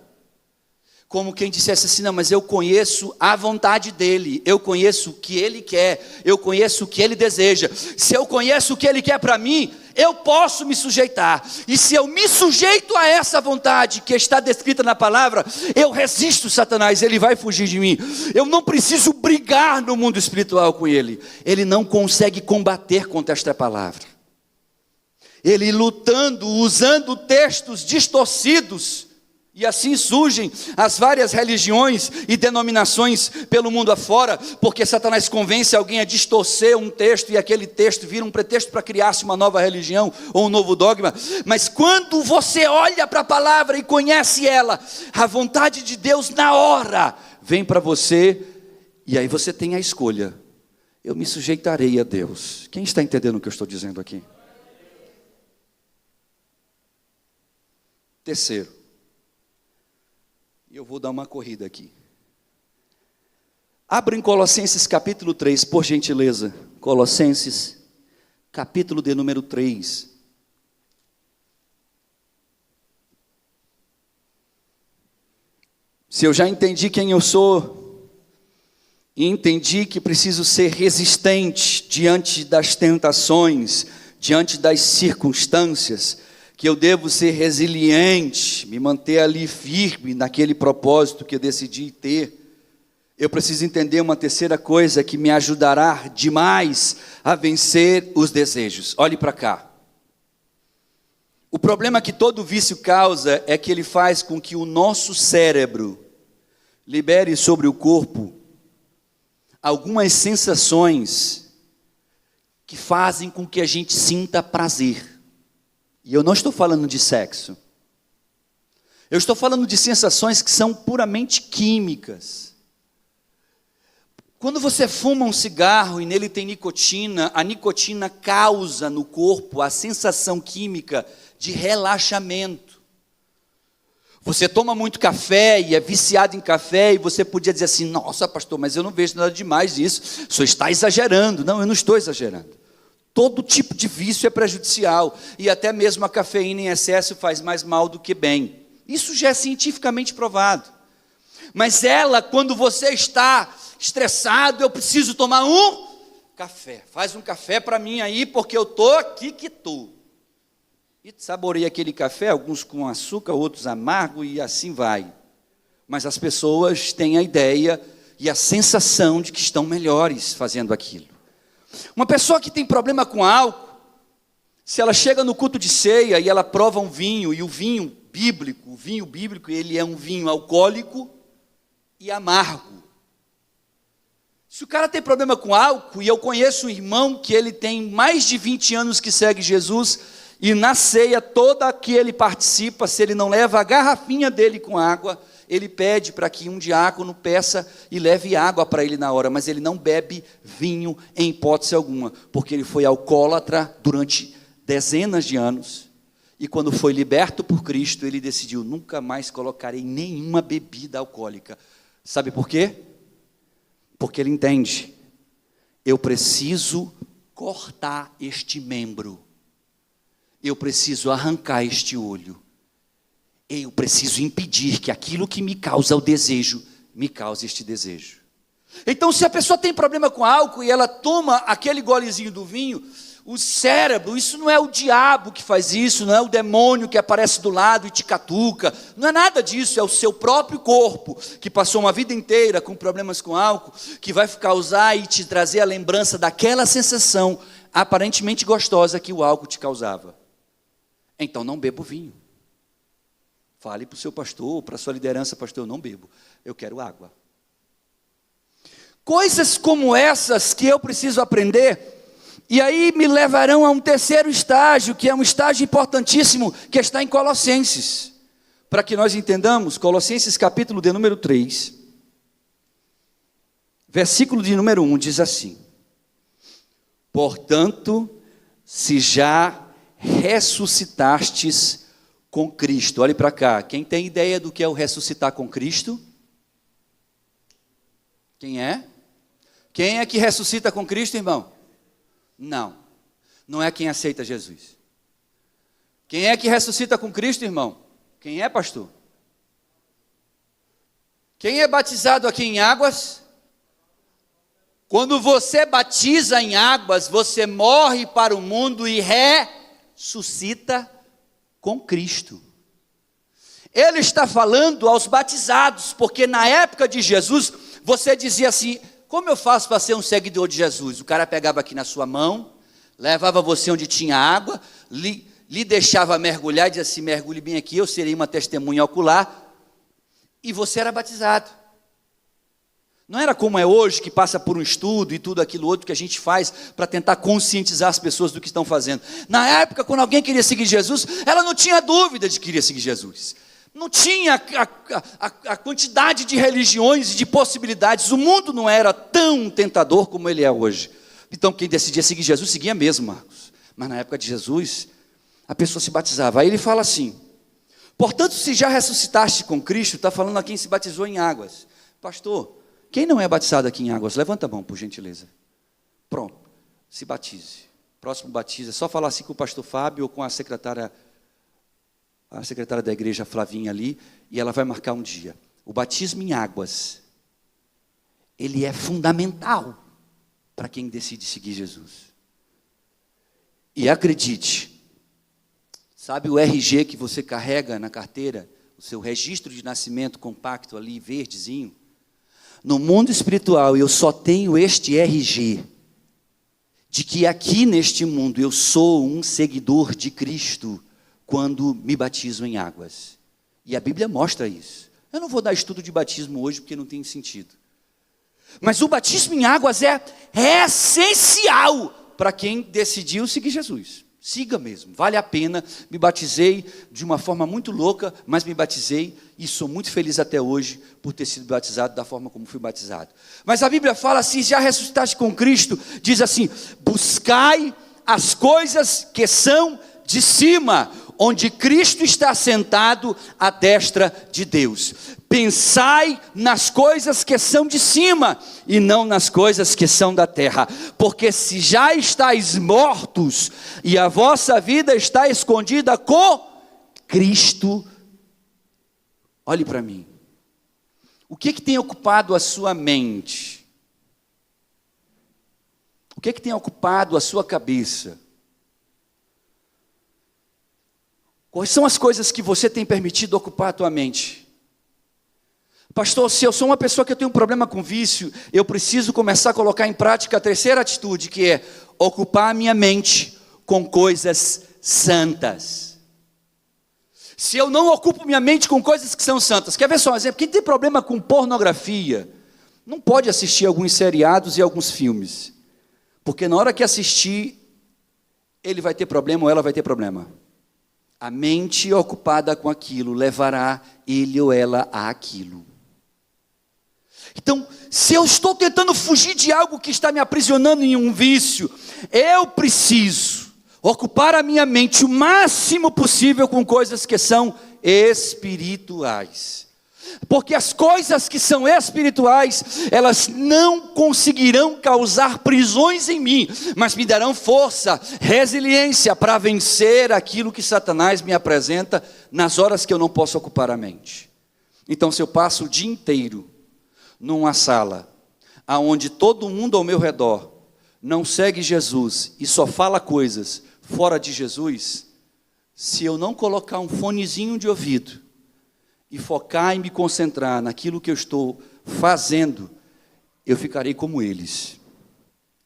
Como quem dissesse assim: não, mas eu conheço a vontade dEle, eu conheço o que Ele quer, eu conheço o que Ele deseja. Se eu conheço o que Ele quer para mim, eu posso me sujeitar. E se eu me sujeito a essa vontade que está descrita na palavra, eu resisto Satanás, ele vai fugir de mim. Eu não preciso brigar no mundo espiritual com ele. Ele não consegue combater contra esta palavra. Ele lutando, usando textos distorcidos. E assim surgem as várias religiões e denominações pelo mundo afora, porque Satanás convence alguém a distorcer um texto, e aquele texto vira um pretexto para criar-se uma nova religião ou um novo dogma. Mas quando você olha para a palavra e conhece ela, a vontade de Deus na hora vem para você, e aí você tem a escolha: eu me sujeitarei a Deus. Quem está entendendo o que eu estou dizendo aqui? Terceiro, e eu vou dar uma corrida aqui. Abra em Colossenses capítulo 3, por gentileza. Colossenses, capítulo de número 3. Se eu já entendi quem eu sou, e entendi que preciso ser resistente diante das tentações, diante das circunstâncias, que eu devo ser resiliente, me manter ali firme naquele propósito que eu decidi ter, eu preciso entender uma terceira coisa que me ajudará demais a vencer os desejos. Olhe para cá. O problema que todo vício causa é que ele faz com que o nosso cérebro libere sobre o corpo algumas sensações que fazem com que a gente sinta prazer. E eu não estou falando de sexo. Eu estou falando de sensações que são puramente químicas. Quando você fuma um cigarro e nele tem nicotina, a nicotina causa no corpo a sensação química de relaxamento. Você toma muito café e é viciado em café, e você podia dizer assim: nossa, pastor, mas eu não vejo nada demais nisso, o senhor está exagerando. Não, eu não estou exagerando. Todo tipo de vício é prejudicial, e até mesmo a cafeína em excesso faz mais mal do que bem. Isso já é cientificamente provado. Mas ela, quando você está estressado, eu preciso tomar um café. Faz um café para mim aí, porque eu estou aqui que estou. E saboreia aquele café, alguns com açúcar, outros amargo, e assim vai. Mas as pessoas têm a ideia e a sensação de que estão melhores fazendo aquilo. Uma pessoa que tem problema com álcool, se ela chega no culto de ceia e ela prova um vinho, e o vinho bíblico, ele é um vinho alcoólico e amargo. Se o cara tem problema com álcool, e eu conheço um irmão que ele tem mais de 20 anos que segue Jesus, e na ceia toda que ele participa, se ele não leva a garrafinha dele com água, ele pede para que um diácono peça e leve água para ele na hora, mas ele não bebe vinho em hipótese alguma, porque ele foi alcoólatra durante dezenas de anos, e quando foi liberto por Cristo, ele decidiu: nunca mais colocarei nenhuma bebida alcoólica. Sabe por quê? Porque ele entende: eu preciso cortar este membro, eu preciso arrancar este olho, eu preciso impedir que aquilo que me causa o desejo, me cause este desejo. Então, se a pessoa tem problema com álcool e ela toma aquele golezinho do vinho, o cérebro, isso não é o diabo que faz isso, não é o demônio que aparece do lado e te catuca, não é nada disso, é o seu próprio corpo, que passou uma vida inteira com problemas com álcool, que vai causar e te trazer a lembrança daquela sensação aparentemente gostosa que o álcool te causava. Então não beba o vinho. Fale para o seu pastor, para a sua liderança: pastor, eu não bebo, eu quero água. Coisas como essas que eu preciso aprender, e aí me levarão a um terceiro estágio, que é um estágio importantíssimo, que está em Colossenses. Para que nós entendamos, Colossenses capítulo de número 3, versículo de número 1, diz assim: portanto, se já ressuscitastes com Cristo. Olhe para cá, quem tem ideia do que é o ressuscitar com Cristo? Quem é? Quem é que ressuscita com Cristo, irmão? Não, não é quem aceita Jesus. Quem é que ressuscita com Cristo, irmão? Quem é, pastor? Quem é batizado aqui em águas? Quando você batiza em águas, você morre para o mundo e ressuscita com Cristo. Ele está falando aos batizados, porque na época de Jesus, você dizia assim: como eu faço para ser um seguidor de Jesus? O cara pegava aqui na sua mão, levava você onde tinha água, lhe deixava mergulhar e dizia assim: mergulhe bem aqui, eu serei uma testemunha ocular, e você era batizado. Não era como é hoje, que passa por um estudo e tudo aquilo outro que a gente faz para tentar conscientizar as pessoas do que estão fazendo. Na época, quando alguém queria seguir Jesus, ela não tinha dúvida de que queria seguir Jesus. Não tinha a quantidade de religiões e de possibilidades. O mundo não era tão tentador como ele é hoje. Então, quem decidia seguir Jesus, seguia mesmo, Marcos. Mas na época de Jesus, a pessoa se batizava. Aí ele fala assim: portanto, se já ressuscitaste com Cristo, está falando a quem se batizou em águas. Pastor, quem não é batizado aqui em águas? Levanta a mão, por gentileza. Pronto, se batize. Próximo batismo, é só falar assim com o pastor Fábio ou com a secretária da igreja, Flavinha, ali, e ela vai marcar um dia. O batismo em águas, ele é fundamental para quem decide seguir Jesus. E acredite, sabe o RG que você carrega na carteira, o seu registro de nascimento compacto ali, verdezinho? No mundo espiritual, eu só tenho este RG, de que aqui neste mundo eu sou um seguidor de Cristo, quando me batizo em águas. E a Bíblia mostra isso. Eu não vou dar estudo de batismo hoje, porque não tem sentido. Mas o batismo em águas é essencial para quem decidiu seguir Jesus. Siga mesmo, vale a pena. Me batizei de uma forma muito louca, mas me batizei e sou muito feliz até hoje por ter sido batizado da forma como fui batizado. Mas a Bíblia fala assim: já ressuscitaste com Cristo, diz assim: buscai as coisas que são de cima, onde Cristo está sentado à destra de Deus. Pensai nas coisas que são de cima e não nas coisas que são da terra, porque se já estáis mortos e a vossa vida está escondida com Cristo. Olhe para mim, o que tem ocupado a sua mente? O que tem ocupado a sua cabeça? Quais são as coisas que você tem permitido ocupar a tua mente? Pastor, se eu sou uma pessoa que eu tenho um problema com vício, eu preciso começar a colocar em prática a terceira atitude, que é ocupar a minha mente com coisas santas. Se eu não ocupo minha mente com coisas que são santas, quer ver só um exemplo? Quem tem problema com pornografia, não pode assistir alguns seriados e alguns filmes, porque na hora que assistir, ele vai ter problema ou ela vai ter problema. A mente ocupada com aquilo levará ele ou ela a aquilo. Então, se eu estou tentando fugir de algo que está me aprisionando em um vício, eu preciso ocupar a minha mente o máximo possível com coisas que são espirituais. Porque as coisas que são espirituais, elas não conseguirão causar prisões em mim, mas me darão força, resiliência para vencer aquilo que Satanás me apresenta nas horas que eu não posso ocupar a mente. Então, se eu passo o dia inteiro numa sala, aonde todo mundo ao meu redor não segue Jesus e só fala coisas fora de Jesus, se eu não colocar um fonezinho de ouvido e focar e me concentrar naquilo que eu estou fazendo, eu ficarei como eles.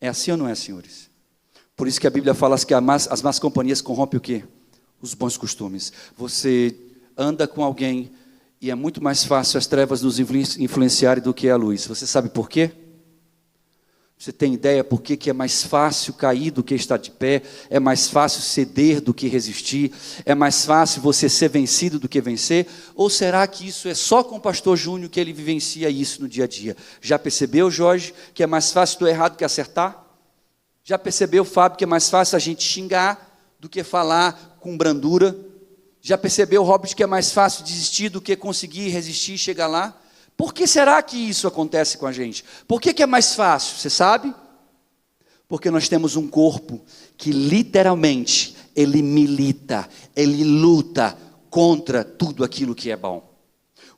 É assim ou não é, senhores? Por isso que a Bíblia fala que as más companhias corrompem o quê? Os bons costumes. Você anda com alguém e é muito mais fácil as trevas nos influenciarem do que a luz. Você sabe por quê? Você tem ideia por que é mais fácil cair do que estar de pé? É mais fácil ceder do que resistir? É mais fácil você ser vencido do que vencer? Ou será que isso é só com o pastor Júnior que ele vivencia isso no dia a dia? Já percebeu, Jorge, que é mais fácil do errado que acertar? Já percebeu, Fábio, que é mais fácil a gente xingar do que falar com brandura? Já percebeu, Robert, que é mais fácil desistir do que conseguir resistir e chegar lá? Por que será que isso acontece com a gente? Por que é mais fácil, você sabe? Porque nós temos um corpo que literalmente, ele milita, ele luta contra tudo aquilo que é bom.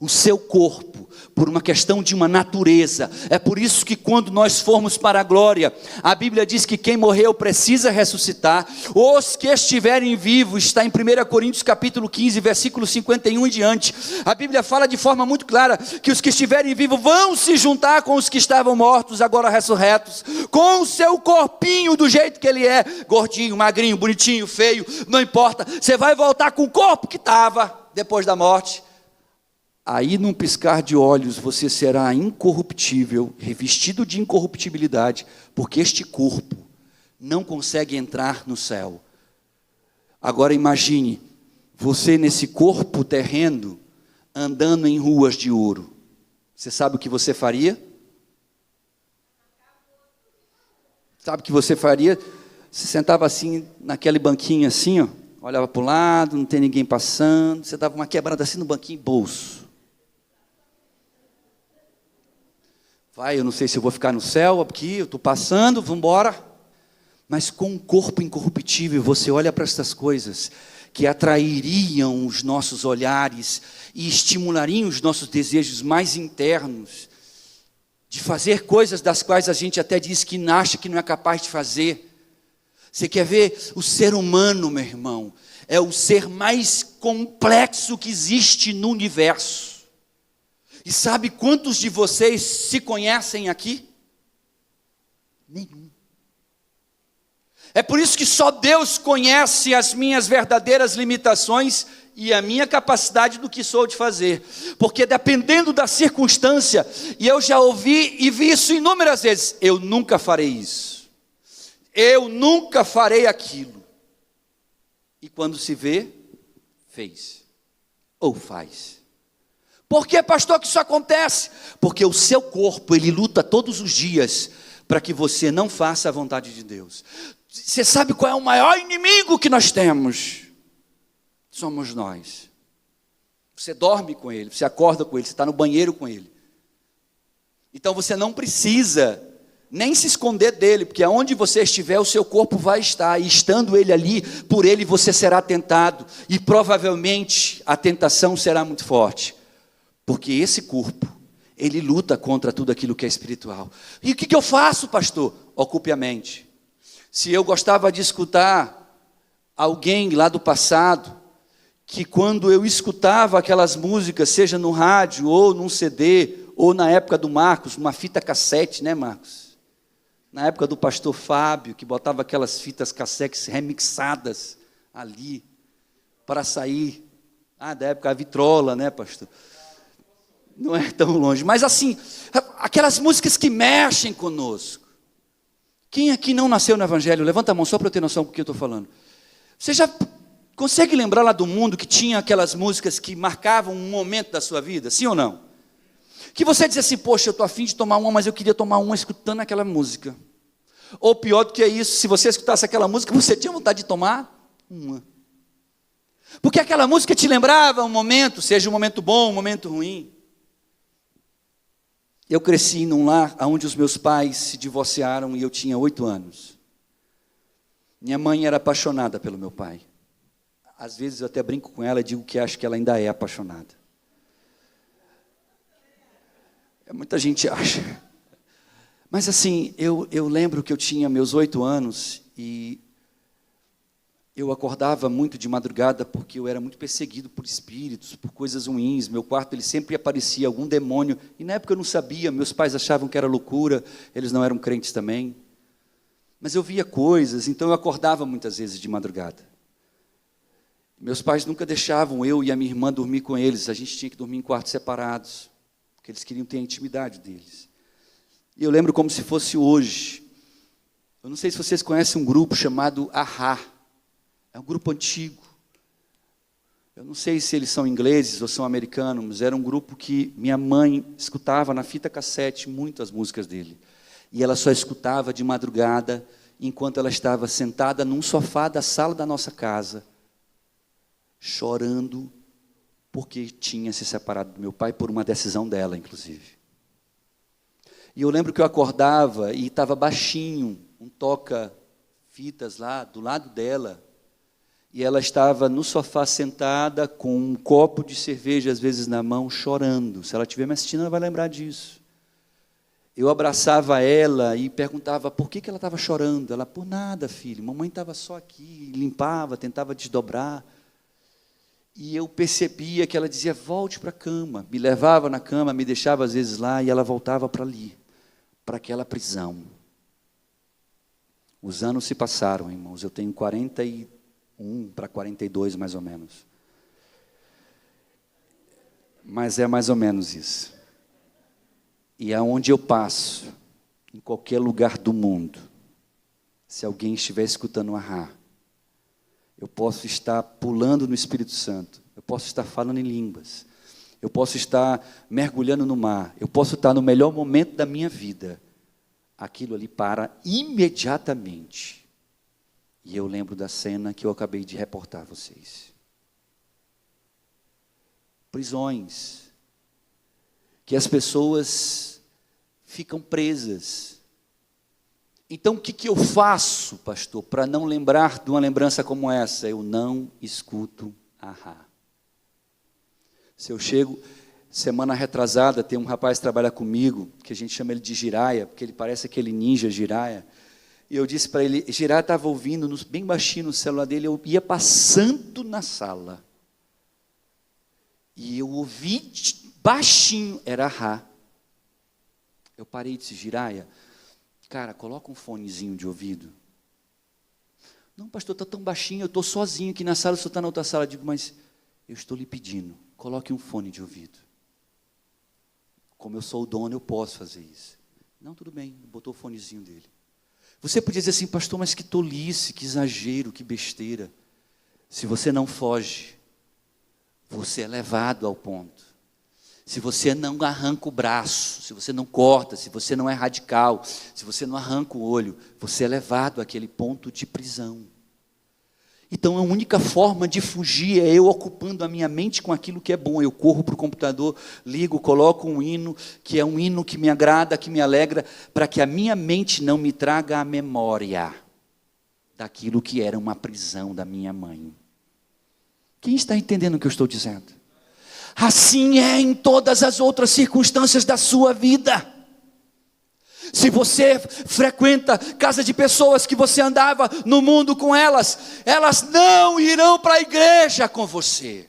O seu corpo, por uma questão de uma natureza. É por isso que quando nós formos para a glória, a Bíblia diz que quem morreu precisa ressuscitar. Os que estiverem vivos, está em 1 Coríntios capítulo 15, versículo 51 em diante. A Bíblia fala de forma muito clara que os que estiverem vivos vão se juntar com os que estavam mortos, agora ressurretos, com o seu corpinho do jeito que ele é, gordinho, magrinho, bonitinho, feio, não importa. Você vai voltar com o corpo que estava depois da morte. Aí, num piscar de olhos, você será incorruptível, revestido de incorruptibilidade, porque este corpo não consegue entrar no céu. Agora imagine, você nesse corpo terreno, andando em ruas de ouro. Você sabe o que você faria? Sabe o que você faria? Você sentava assim, naquele banquinho assim, ó, olhava para o lado, não tem ninguém passando, você dava uma quebrada assim no banquinho, bolso. Vai, eu não sei se eu vou ficar no céu aqui, eu estou passando, vamos embora. Mas com um corpo incorruptível, você olha para estas coisas que atrairiam os nossos olhares e estimulariam os nossos desejos mais internos, de fazer coisas das quais a gente até diz que acha que não é capaz de fazer. Você quer ver? O ser humano, meu irmão, é o ser mais complexo que existe no universo. E sabe quantos de vocês se conhecem aqui? Nenhum. É por isso que só Deus conhece as minhas verdadeiras limitações e a minha capacidade do que sou de fazer. Porque dependendo da circunstância, e eu já ouvi e vi isso inúmeras vezes, eu nunca farei isso. Eu nunca farei aquilo. E quando se vê, fez. Ou faz. Por que, pastor, que isso acontece? Porque o seu corpo, ele luta todos os dias para que você não faça a vontade de Deus. Você sabe qual é o maior inimigo que nós temos? Somos nós. Você dorme com ele, você acorda com ele, você está no banheiro com ele. Então você não precisa nem se esconder dele, porque aonde você estiver, o seu corpo vai estar, e estando ele ali, por ele você será tentado, e provavelmente a tentação será muito forte. Porque esse corpo, ele luta contra tudo aquilo que é espiritual. E o que eu faço, pastor? Ocupe a mente. Se eu gostava de escutar alguém lá do passado, que quando eu escutava aquelas músicas, seja no rádio, ou num CD, ou na época do Marcos, uma fita cassete, né, Marcos? Na época do pastor Fábio, que botava aquelas fitas cassetes remixadas ali, para sair, da época a vitrola, né, pastor? Não é tão longe, mas assim, aquelas músicas que mexem conosco. Quem aqui não nasceu no Evangelho? Levanta a mão só para eu ter noção do que eu estou falando. Você já consegue lembrar lá do mundo que tinha aquelas músicas que marcavam um momento da sua vida? Sim ou não? Que você dizia assim, poxa, eu estou afim de tomar uma, mas eu queria tomar uma escutando aquela música. Ou pior do que isso, se você escutasse aquela música, você tinha vontade de tomar uma. Porque aquela música te lembrava um momento, seja um momento bom, um momento ruim. Eu cresci num lar onde os meus pais se divorciaram e eu tinha 8 anos. Minha mãe era apaixonada pelo meu pai. Às vezes eu até brinco com ela e digo que acho que ela ainda é apaixonada. Muita gente acha. Mas assim, eu lembro que eu tinha meus 8 anos e eu acordava muito de madrugada porque eu era muito perseguido por espíritos, por coisas ruins. Meu quarto ele sempre aparecia algum demônio. E na época eu não sabia, meus pais achavam que era loucura, eles não eram crentes também. Mas eu via coisas, então eu acordava muitas vezes de madrugada. Meus pais nunca deixavam eu e a minha irmã dormir com eles, a gente tinha que dormir em quartos separados, porque eles queriam ter a intimidade deles. E eu lembro como se fosse hoje. Eu não sei se vocês conhecem um grupo chamado A-Ha. É um grupo antigo. Eu não sei se eles são ingleses ou são americanos, mas era um grupo que minha mãe escutava na fita cassete muitas músicas dele. E ela só escutava de madrugada, enquanto ela estava sentada num sofá da sala da nossa casa, chorando, porque tinha se separado do meu pai por uma decisão dela, inclusive. E eu lembro que eu acordava e estava baixinho, um toca-fitas lá do lado dela, e ela estava no sofá sentada com um copo de cerveja, às vezes na mão, chorando. Se ela estiver me assistindo, ela vai lembrar disso. Eu abraçava ela e perguntava por que ela estava chorando. Ela, por nada, filho, mamãe estava só aqui, limpava, tentava desdobrar. E eu percebia que ela dizia, volte para a cama. Me levava na cama, me deixava às vezes lá, e ela voltava para ali, para aquela prisão. Os anos se passaram, irmãos, eu tenho 41 para 42, mais ou menos. Mas é mais ou menos isso. E aonde eu passo, em qualquer lugar do mundo, se alguém estiver escutando A-Ha, eu posso estar pulando no Espírito Santo, eu posso estar falando em línguas, eu posso estar mergulhando no mar, eu posso estar no melhor momento da minha vida, aquilo ali para imediatamente. E eu lembro da cena que eu acabei de reportar a vocês. Prisões, que as pessoas ficam presas. Então, o que eu faço, pastor, para não lembrar de uma lembrança como essa? Eu não escuto A-Ha. Se eu chego, semana retrasada, tem um rapaz que trabalha comigo, que a gente chama ele de Jiraya, porque ele parece aquele ninja Jiraya. E eu disse para ele, Jiraya estava ouvindo, bem baixinho no celular dele, eu ia passando na sala. E eu ouvi baixinho, era A-Ha. Eu parei e disse, Jiraya, cara, coloca um fonezinho de ouvido. Não, pastor, está tão baixinho, eu estou sozinho aqui na sala, o senhor está na outra sala. Eu digo, mas eu estou lhe pedindo, coloque um fone de ouvido. Como eu sou o dono, eu posso fazer isso. Não, tudo bem, botou o fonezinho dele. Você podia dizer assim, pastor, mas que tolice, que exagero, que besteira. Se você não foge, você é levado ao ponto. Se você não arranca o braço, se você não corta, se você não é radical, se você não arranca o olho, você é levado àquele ponto de prisão. Então a única forma de fugir é eu ocupando a minha mente com aquilo que é bom. Eu corro para o computador, ligo, coloco um hino, que é um hino que me agrada, que me alegra, para que a minha mente não me traga a memória daquilo que era uma prisão da minha mãe. Quem está entendendo o que eu estou dizendo? Assim é em todas as outras circunstâncias da sua vida. Se você frequenta casa de pessoas que você andava no mundo com elas, elas não irão para a igreja com você.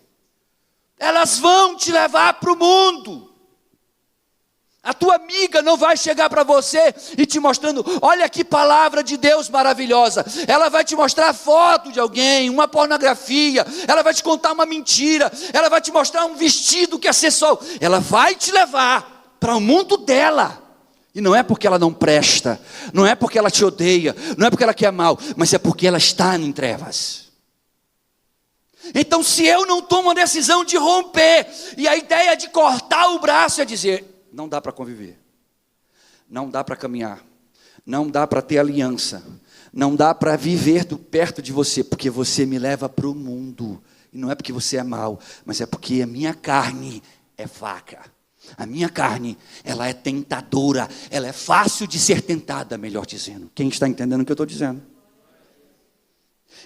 Elas vão te levar para o mundo. A tua amiga não vai chegar para você e te mostrando, olha que palavra de Deus maravilhosa. Ela vai te mostrar foto de alguém, uma pornografia. Ela vai te contar uma mentira. Ela vai te mostrar um vestido que é sensual. Ela vai te levar para o mundo dela. E não é porque ela não presta, não é porque ela te odeia, não é porque ela quer mal, mas é porque ela está em trevas. Então, se eu não tomo a decisão de romper, e a ideia de cortar o braço é dizer, não dá para conviver, não dá para caminhar, não dá para ter aliança, não dá para viver perto de você, porque você me leva para o mundo, e não é porque você é mau, mas é porque a minha carne é fraca, A minha carne, ela é tentadora, ela é fácil de ser tentada, melhor dizendo. Quem está entendendo o que eu estou dizendo?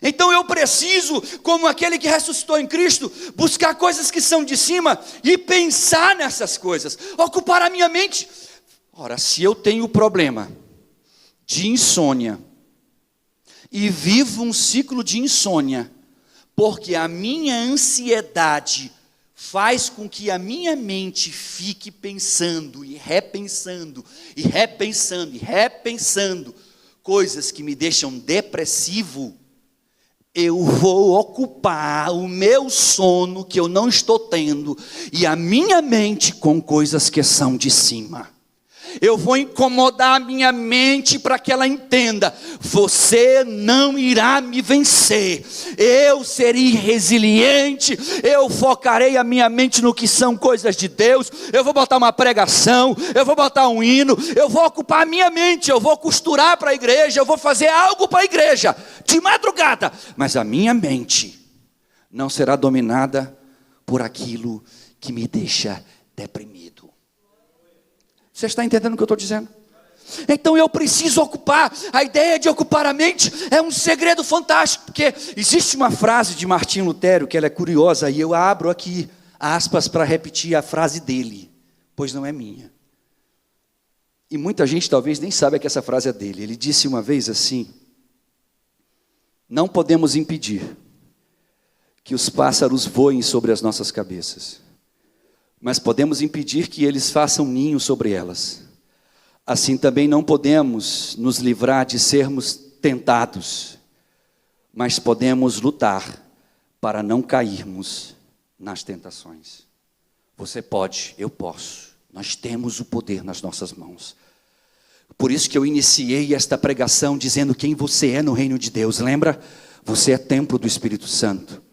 Então eu preciso, como aquele que ressuscitou em Cristo, buscar coisas que são de cima e pensar nessas coisas, ocupar a minha mente. Ora, se eu tenho problema de insônia e vivo um ciclo de insônia, porque a minha ansiedade faz com que a minha mente fique pensando e repensando, e repensando, e repensando, coisas que me deixam depressivo, eu vou ocupar o meu sono que eu não estou tendo, e a minha mente com coisas que são de cima. Eu vou incomodar a minha mente para que ela entenda: você não irá me vencer. Eu serei resiliente, eu focarei a minha mente no que são coisas de Deus. Eu vou botar uma pregação, eu vou botar um hino, eu vou ocupar a minha mente, eu vou costurar para a igreja, eu vou fazer algo para a igreja, de madrugada. Mas a minha mente não será dominada por aquilo que me deixa deprimido. Você está entendendo o que eu estou dizendo? Então eu preciso ocupar. A ideia de ocupar a mente é um segredo fantástico, porque existe uma frase de Martinho Lutero que ela é curiosa, e eu abro aqui aspas para repetir a frase dele, pois não é minha. E muita gente talvez nem sabe que essa frase é dele. Ele disse uma vez assim: não podemos impedir que os pássaros voem sobre as nossas cabeças, mas podemos impedir que eles façam ninho sobre elas. Assim também não podemos nos livrar de sermos tentados, mas podemos lutar para não cairmos nas tentações. Você pode, eu posso, nós temos o poder nas nossas mãos. Por isso que eu iniciei esta pregação dizendo quem você é no reino de Deus. Lembra? Você é templo do Espírito Santo.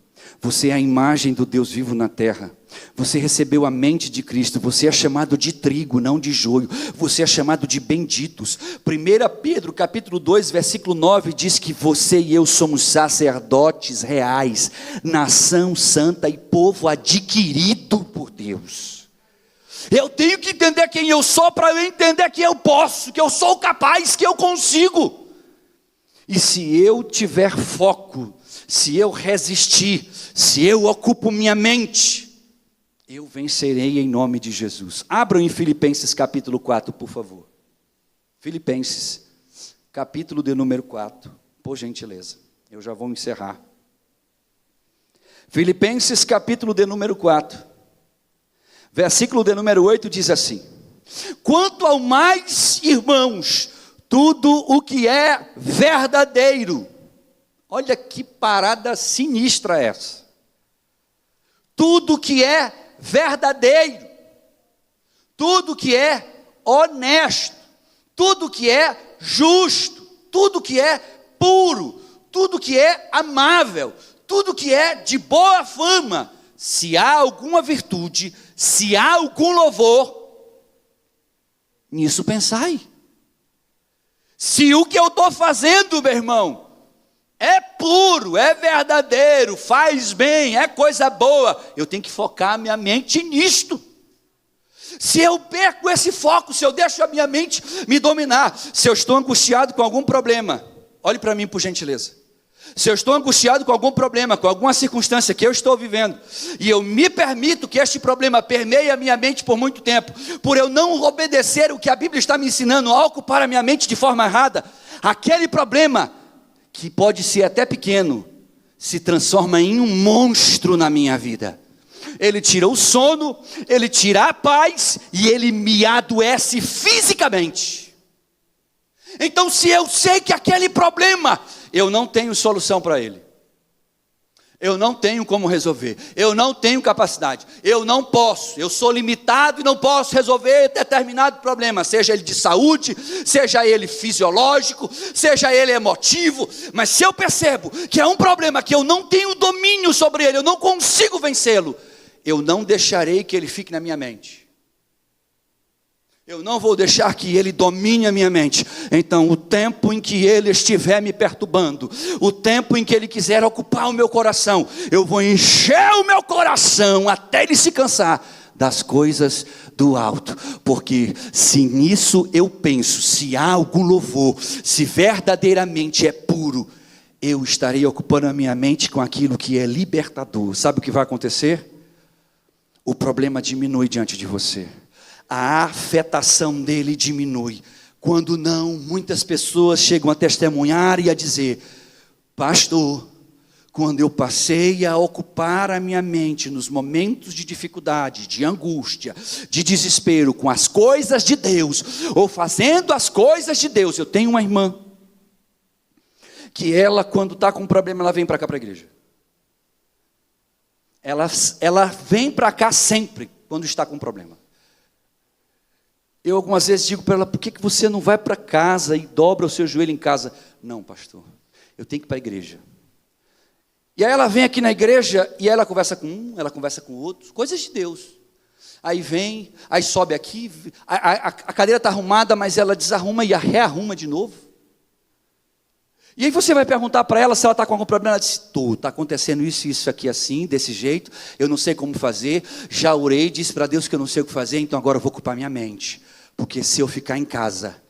Você é a imagem do Deus vivo na terra. Você recebeu a mente de Cristo. Você é chamado de trigo, não de joio. Você é chamado de benditos. 1 Pedro capítulo 2, versículo 9 diz que você e eu somos sacerdotes reais, nação santa e povo adquirido por Deus. Eu tenho que entender quem eu sou para eu entender que eu posso, que eu sou capaz, que eu consigo. E se eu tiver foco, se eu resistir, se eu ocupo minha mente, eu vencerei em nome de Jesus. Abram em Filipenses capítulo 4, por favor. Filipenses, capítulo de número 4, por gentileza. Eu já vou encerrar. Filipenses capítulo de número 4, versículo de número 8 diz assim: quanto ao mais, irmãos, tudo o que é verdadeiro. Olha que parada sinistra essa. Tudo que é verdadeiro, tudo que é honesto, tudo que é justo, tudo que é puro, tudo que é amável, tudo que é de boa fama, se há alguma virtude, se há algum louvor, nisso pensai. Se o que eu estou fazendo, meu irmão, é puro, é verdadeiro, faz bem, é coisa boa, eu tenho que focar a minha mente nisto. Se eu perco esse foco, se eu deixo a minha mente me dominar, se eu estou angustiado com algum problema, olhe para mim por gentileza. Se eu estou angustiado com algum problema, com alguma circunstância que eu estou vivendo, e eu me permito que este problema permeie a minha mente por muito tempo, por eu não obedecer o que a Bíblia está me ensinando, a ocupar a minha mente de forma errada, aquele problema, que pode ser até pequeno, se transforma em um monstro na minha vida. Ele tira o sono, ele tira a paz, e ele me adoece fisicamente. Então, se eu sei que aquele problema, eu não tenho solução para ele, eu não tenho como resolver, eu não tenho capacidade, eu não posso, eu sou limitado e não posso resolver determinado problema, seja ele de saúde, seja ele fisiológico, seja ele emotivo, mas se eu percebo que é um problema que eu não tenho domínio sobre ele, eu não consigo vencê-lo, eu não deixarei que ele fique na minha mente. Eu não vou deixar que ele domine a minha mente. Então, o tempo em que ele estiver me perturbando, o tempo em que ele quiser ocupar o meu coração, eu vou encher o meu coração até ele se cansar das coisas do alto. Porque se nisso eu penso, se há algum louvor, se verdadeiramente é puro, eu estarei ocupando a minha mente com aquilo que é libertador. Sabe o que vai acontecer? O problema diminui diante de você. A afetação dele diminui. Quando não, muitas pessoas chegam a testemunhar e a dizer: pastor, quando eu passei a ocupar a minha mente nos momentos de dificuldade, de angústia, de desespero, com as coisas de Deus, ou fazendo as coisas de Deus. Eu tenho uma irmã, que ela, quando está com um problema, ela vem para cá para a igreja. Ela vem para cá sempre, quando está com um problema. Eu algumas vezes digo para ela: por que você não vai para casa e dobra o seu joelho em casa? Não, pastor, eu tenho que ir para a igreja. E aí ela vem aqui na igreja, e aí ela conversa com um, ela conversa com outro, coisas de Deus. Aí vem, aí sobe aqui, a cadeira está arrumada, mas ela desarruma e a rearruma de novo. E aí você vai perguntar para ela se ela está com algum problema. Ela diz: está acontecendo isso aqui assim, desse jeito, eu não sei como fazer, já orei, disse para Deus que eu não sei o que fazer, então agora eu vou ocupar minha mente. Porque se eu ficar em casa,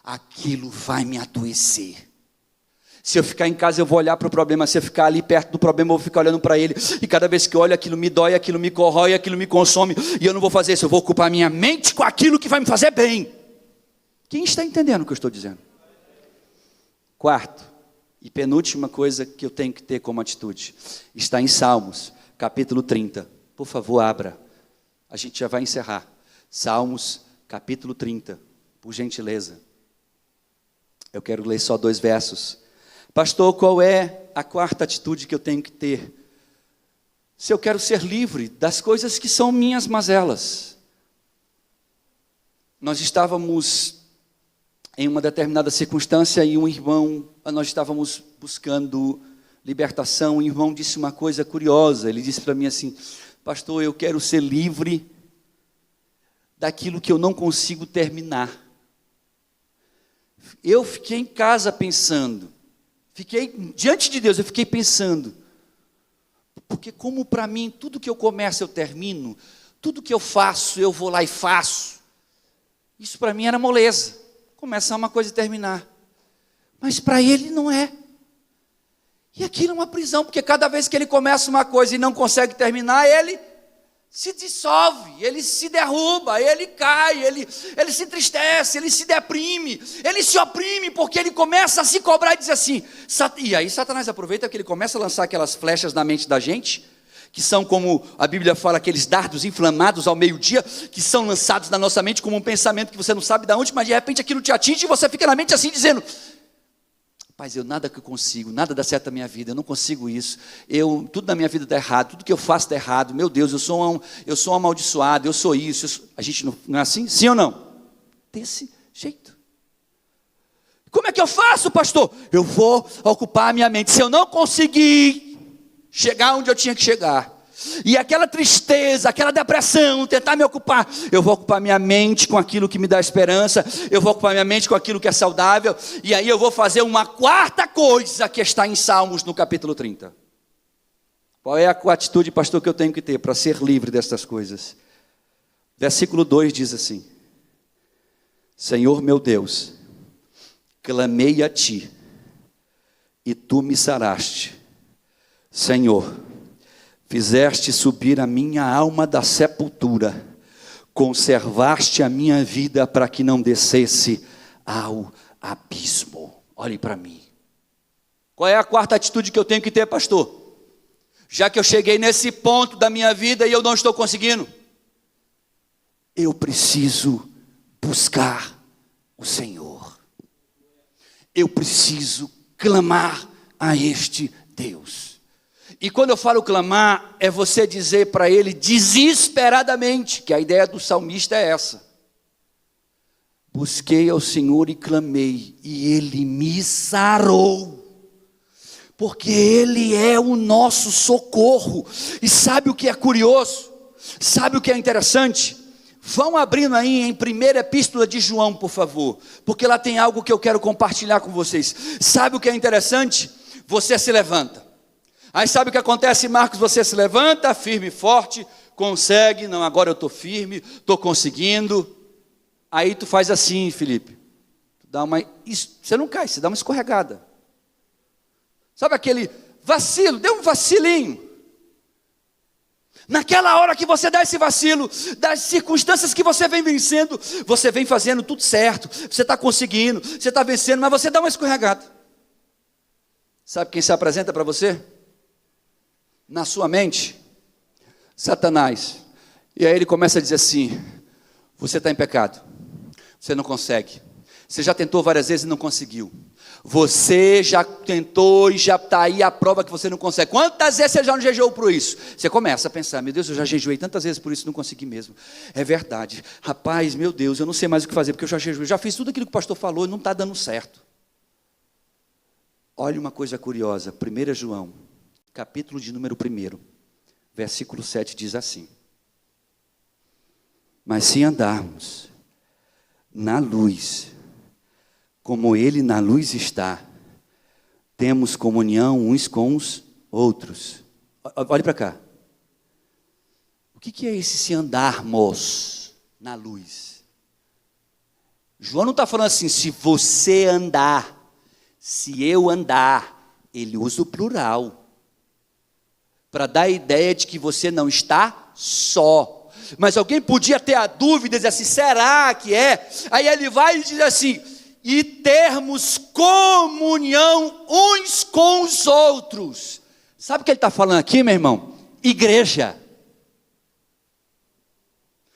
aquilo vai me adoecer. Se eu ficar em casa, eu vou olhar para o problema. Se eu ficar ali perto do problema, eu vou ficar olhando para ele. E cada vez que eu olho, aquilo me dói, aquilo me corrói, aquilo me consome. E eu não vou fazer isso, eu vou ocupar minha mente com aquilo que vai me fazer bem. Quem está entendendo o que eu estou dizendo? Quarto e penúltima coisa que eu tenho que ter como atitude, está em Salmos, capítulo 30. Por favor, abra. A gente já vai encerrar. Salmos, capítulo 30, por gentileza. Eu quero ler só 2 versos. Pastor, qual é a quarta atitude que eu tenho que ter? Se eu quero ser livre das coisas que são minhas mazelas. Nós estávamos em uma determinada circunstância e nós estávamos buscando libertação. O irmão disse uma coisa curiosa. Ele disse para mim assim: pastor, eu quero ser livre daquilo que eu não consigo terminar. Eu fiquei em casa pensando, diante de Deus, eu fiquei pensando, porque como para mim, tudo que eu começo eu termino, tudo que eu faço, eu vou lá e faço, isso para mim era moleza, começar uma coisa e terminar, mas para ele não é, e aquilo é uma prisão, porque cada vez que ele começa uma coisa e não consegue terminar, ele se dissolve, ele se derruba, ele cai, ele se entristece, ele se deprime, ele se oprime, porque ele começa a se cobrar e dizer assim, e aí Satanás aproveita que ele começa a lançar aquelas flechas na mente da gente, que são como a Bíblia fala, aqueles dardos inflamados ao meio-dia, que são lançados na nossa mente como um pensamento que você não sabe de onde, mas de repente aquilo te atinge e você fica na mente assim dizendo: rapaz, eu nada que eu consigo, nada dá certo na minha vida, eu não consigo isso, tudo na minha vida está errado, tudo que eu faço está errado, meu Deus, eu sou um amaldiçoado, eu sou isso, a gente não é assim? Sim ou não? Desse jeito. Como é que eu faço, pastor? Eu vou ocupar a minha mente. Se eu não conseguir chegar onde eu tinha que chegar, e aquela tristeza, aquela depressão, tentar me ocupar, eu vou ocupar minha mente com aquilo que me dá esperança, eu vou ocupar minha mente com aquilo que é saudável, e aí eu vou fazer uma quarta coisa que está em Salmos no capítulo 30. Qual é a atitude, pastor, que eu tenho que ter para ser livre dessas coisas? Versículo 2 diz assim: Senhor meu Deus, clamei a ti, e tu me saraste. Senhor, fizeste subir a minha alma da sepultura, conservaste a minha vida para que não descesse ao abismo. Olhe para mim. Qual é a quarta atitude que eu tenho que ter, pastor? Já que eu cheguei nesse ponto da minha vida e eu não estou conseguindo, eu preciso buscar o Senhor. Eu preciso clamar a este Deus. E quando eu falo clamar, é você dizer para ele desesperadamente, que a ideia do salmista é essa: busquei ao Senhor e clamei, e ele me sarou, porque ele é o nosso socorro. E sabe o que é curioso? Sabe o que é interessante? Vão abrindo aí em primeira epístola de João, por favor, porque lá tem algo que eu quero compartilhar com vocês. Sabe o que é interessante? Você se levanta. Aí sabe o que acontece, Marcos? Você se levanta, firme e forte, consegue, não, agora eu estou firme, estou conseguindo. Aí tu faz assim, Felipe, você não cai, você dá uma escorregada. Sabe aquele vacilo, deu um vacilinho. Naquela hora que você dá esse vacilo, das circunstâncias que você vem vencendo, você vem fazendo tudo certo, você está conseguindo, você está vencendo, mas você dá uma escorregada. Sabe quem se apresenta para você? Na sua mente, Satanás. E aí ele começa a dizer assim: você está em pecado, você não consegue, você já tentou várias vezes e não conseguiu. Você já tentou e já está aí a prova que você não consegue. Quantas vezes você já não jejuou por isso? Você começa a pensar: meu Deus, eu já jejuei tantas vezes por isso, não consegui mesmo. É verdade. Rapaz, meu Deus, eu não sei mais o que fazer, porque eu já jejuei, já fiz tudo aquilo que o pastor falou e não está dando certo. Olha uma coisa curiosa, 1 João, capítulo de número 1, versículo 7 diz assim: mas se andarmos na luz, como Ele na luz está, temos comunhão uns com os outros. Olhe para cá. O que é esse se andarmos na luz? João não está falando assim, se você andar, se eu andar. Ele usa o plural, para dar a ideia de que você não está só. Mas alguém podia ter a dúvida, dizer assim, será que é? Aí ele vai e diz assim: e termos comunhão uns com os outros. Sabe o que ele está falando aqui, meu irmão? Igreja.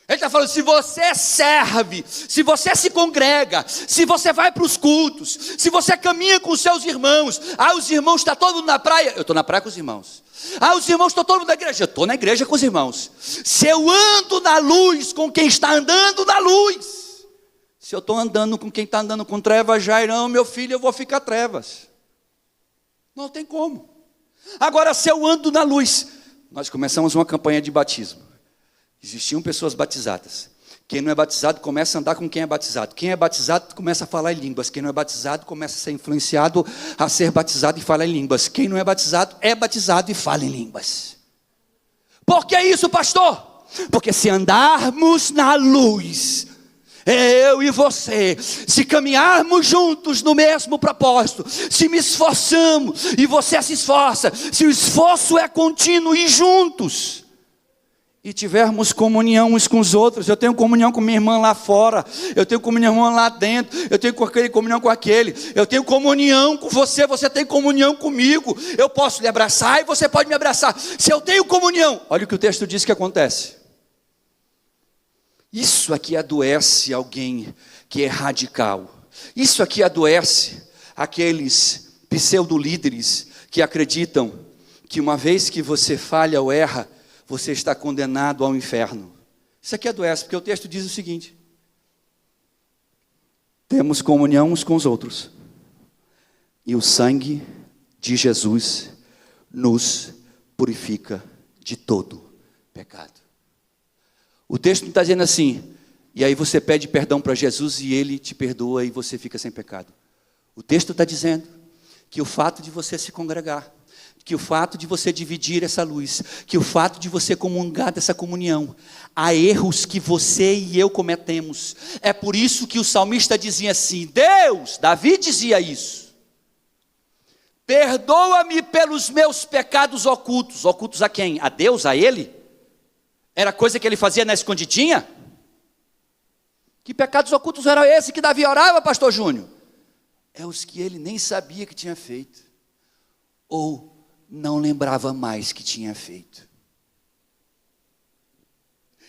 Ele está falando, se você serve, se você se congrega, se você vai para os cultos, se você caminha com os seus irmãos. Os irmãos estão todo mundo na praia, eu estou na praia com os irmãos. Os irmãos estão todo mundo na igreja, eu estou na igreja com os irmãos. Se eu ando na luz com quem está andando na luz, se eu estou andando com quem está andando com trevas, Jairão, meu filho, eu vou ficar trevas. Não tem como. Agora, se eu ando na luz, nós começamos uma campanha de batismo. Existiam pessoas batizadas. Quem não é batizado começa a andar com quem é batizado. Quem é batizado começa a falar em línguas. Quem não é batizado começa a ser influenciado a ser batizado e falar em línguas. Quem não é batizado e fala em línguas. Por que isso, pastor? Porque se andarmos na luz, eu e você, se caminharmos juntos no mesmo propósito, se me esforçamos e você se esforça, se o esforço é contínuo e juntos, e tivermos comunhão uns com os outros. Eu tenho comunhão com minha irmã lá fora, eu tenho comunhão lá dentro, eu tenho comunhão com aquele, eu tenho comunhão com você, você tem comunhão comigo, eu posso lhe abraçar e você pode me abraçar. Se eu tenho comunhão, olha o que o texto diz que acontece. Isso aqui adoece alguém que é radical. Isso aqui adoece aqueles pseudo-líderes que acreditam que uma vez que você falha ou erra, você está condenado ao inferno. Isso aqui adoece, porque o texto diz o seguinte: temos comunhão uns com os outros, e o sangue de Jesus nos purifica de todo pecado. O texto não está dizendo assim, e aí você pede perdão para Jesus e Ele te perdoa e você fica sem pecado. O texto está dizendo que o fato de você se congregar, que o fato de você dividir essa luz, que o fato de você comungar dessa comunhão, há erros que você e eu cometemos. É por isso que o salmista dizia assim, Davi dizia isso: perdoa-me pelos meus pecados ocultos. Ocultos a quem? A Deus, a Ele? Era coisa que ele fazia na escondidinha? Que pecados ocultos eram esses que Davi orava, pastor Júnior? É os que ele nem sabia que tinha feito, ou não lembrava mais que tinha feito.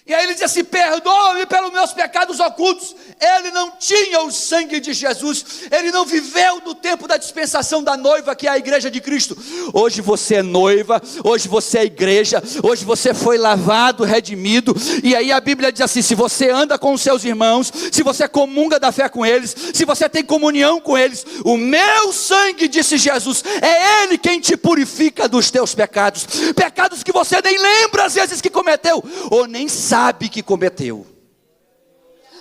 E aí ele diz assim, perdoa-me pelos meus pecados ocultos. Ele não tinha o sangue de Jesus, ele não viveu no tempo da dispensação da noiva, que é a igreja de Cristo. Hoje você é noiva, hoje você é igreja, hoje você foi lavado, redimido. E aí a Bíblia diz assim, se você anda com os seus irmãos, se você comunga da fé com eles, se você tem comunhão com eles, o meu sangue, disse Jesus, é Ele quem te purifica dos teus pecados. Pecados que você nem lembra às vezes que cometeu, ou nem sabe que cometeu.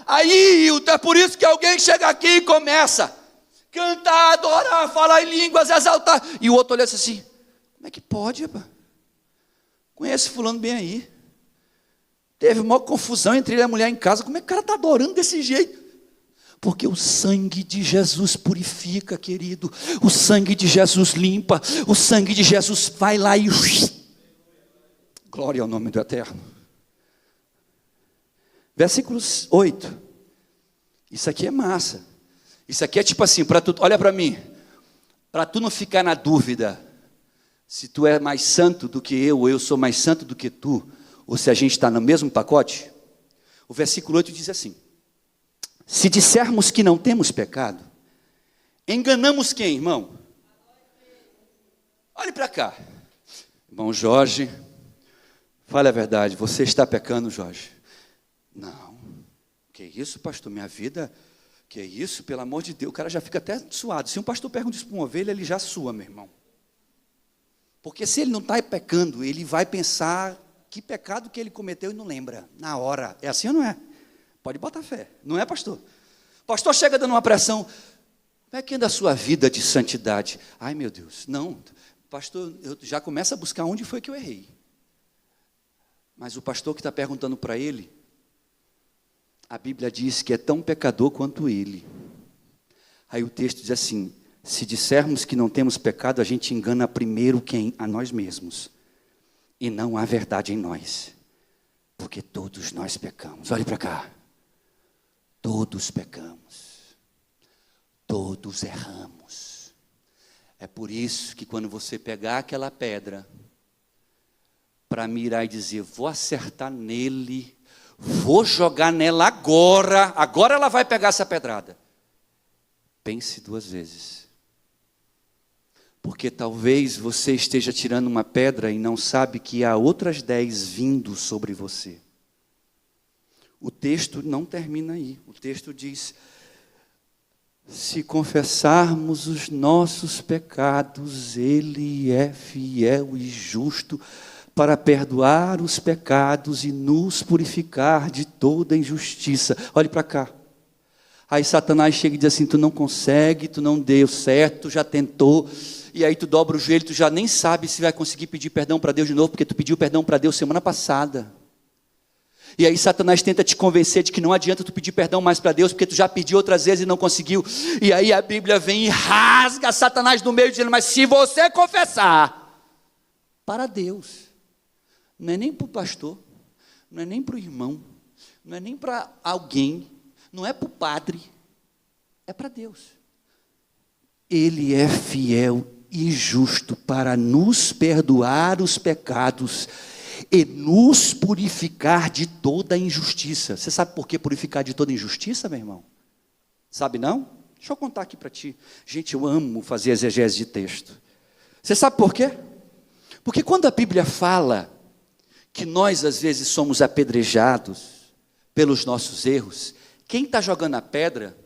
Aí, Hilton, é por isso que alguém chega aqui e começa a cantar, adorar, falar em línguas, exaltar. E o outro olha assim, como é que pode, rapaz? Conhece fulano bem aí. Teve uma confusão entre ele e a mulher em casa. Como é que o cara está adorando desse jeito? Porque o sangue de Jesus purifica, querido. O sangue de Jesus limpa. O sangue de Jesus vai lá e... Glória ao nome do Eterno. Versículo 8. Isso aqui é massa. Isso aqui é tipo assim, para tu, olha para mim. Para tu não ficar na dúvida se tu é mais santo do que eu, ou eu sou mais santo do que tu, ou se a gente está no mesmo pacote. O versículo 8 diz assim: se dissermos que não temos pecado, enganamos quem, irmão? Olhe para cá. Irmão Jorge, fale a verdade, você está pecando, Jorge? Não. Que isso, pastor? Minha vida, que isso? Pelo amor de Deus, o cara já fica até suado. Se um pastor pergunta isso para uma ovelha, ele já sua, meu irmão. Porque se ele não está pecando, ele vai pensar que pecado que ele cometeu e não lembra, na hora. É assim ou não é? Pode botar fé, não é, pastor? Pastor chega dando uma pressão, como é que anda a sua vida de santidade? Ai, meu Deus, não, pastor, eu já começo a buscar onde foi que eu errei. Mas o pastor que está perguntando para ele, a Bíblia diz que é tão pecador quanto ele. Aí o texto diz assim: se dissermos que não temos pecado, a gente engana primeiro quem? A nós mesmos. E não há verdade em nós. Porque todos nós pecamos. Olhe para cá. Todos pecamos. Todos erramos. É por isso que quando você pegar aquela pedra, para mirar e dizer, vou acertar nele, vou jogar nela agora ela vai pegar essa pedrada. Pense 2 vezes. Porque talvez você esteja tirando uma pedra e não sabe que há outras 10 vindo sobre você. O texto não termina aí. O texto diz: se confessarmos os nossos pecados, Ele é fiel e justo para perdoar os pecados e nos purificar de toda injustiça. Olhe para cá. Aí Satanás chega e diz assim: tu não consegue, tu não deu certo, tu já tentou. E aí tu dobra o joelho, tu já nem sabe se vai conseguir pedir perdão para Deus de novo, porque tu pediu perdão para Deus semana passada. E aí Satanás tenta te convencer de que não adianta tu pedir perdão mais para Deus, porque tu já pediu outras vezes e não conseguiu. E aí a Bíblia vem e rasga Satanás no meio, dizendo: mas se você confessar para Deus, não é nem para o pastor, não é nem para o irmão, não é nem para alguém, não é para o padre, é para Deus. Ele é fiel e justo para nos perdoar os pecados e nos purificar de toda injustiça. Você sabe por que purificar de toda injustiça, meu irmão? Sabe não? Deixa eu contar aqui para ti. Gente, eu amo fazer exegese de texto. Você sabe por quê? Porque quando a Bíblia fala que nós às vezes somos apedrejados pelos nossos erros, quem está jogando a pedra,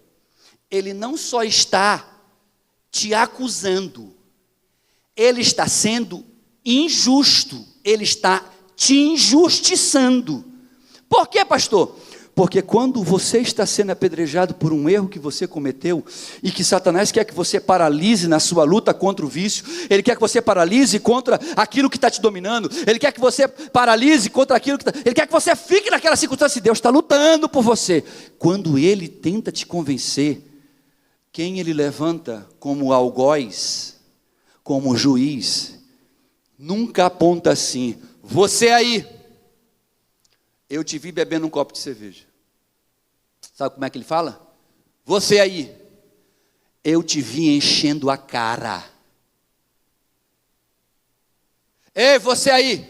ele não só está te acusando, ele está sendo injusto, ele está te injustiçando. Por quê, pastor? Porque quando você está sendo apedrejado por um erro que você cometeu, e que Satanás quer que você paralise na sua luta contra o vício, ele quer que você paralise contra aquilo que está te dominando, ele quer que você paralise contra aquilo que ele quer que você fique naquela circunstância, e Deus está lutando por você. Quando ele tenta te convencer, quem ele levanta como algoz, como juiz, nunca aponta assim: você aí, eu te vi bebendo um copo de cerveja. Sabe como é que ele fala? Você aí, eu te vi enchendo a cara. Ei, você aí,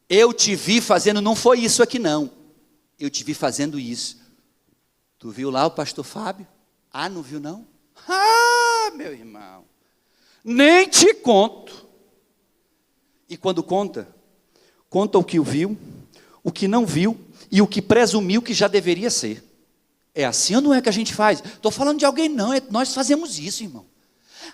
eu te vi fazendo, não foi isso aqui não, eu te vi fazendo isso. Tu viu lá o pastor Fábio? Ah, não viu não? Ah, meu irmão, nem te conto. E quando conta o que viu, o que não viu e o que presumiu que já deveria ser. É assim ou não é que a gente faz? Estou falando de alguém não, nós fazemos isso, irmão.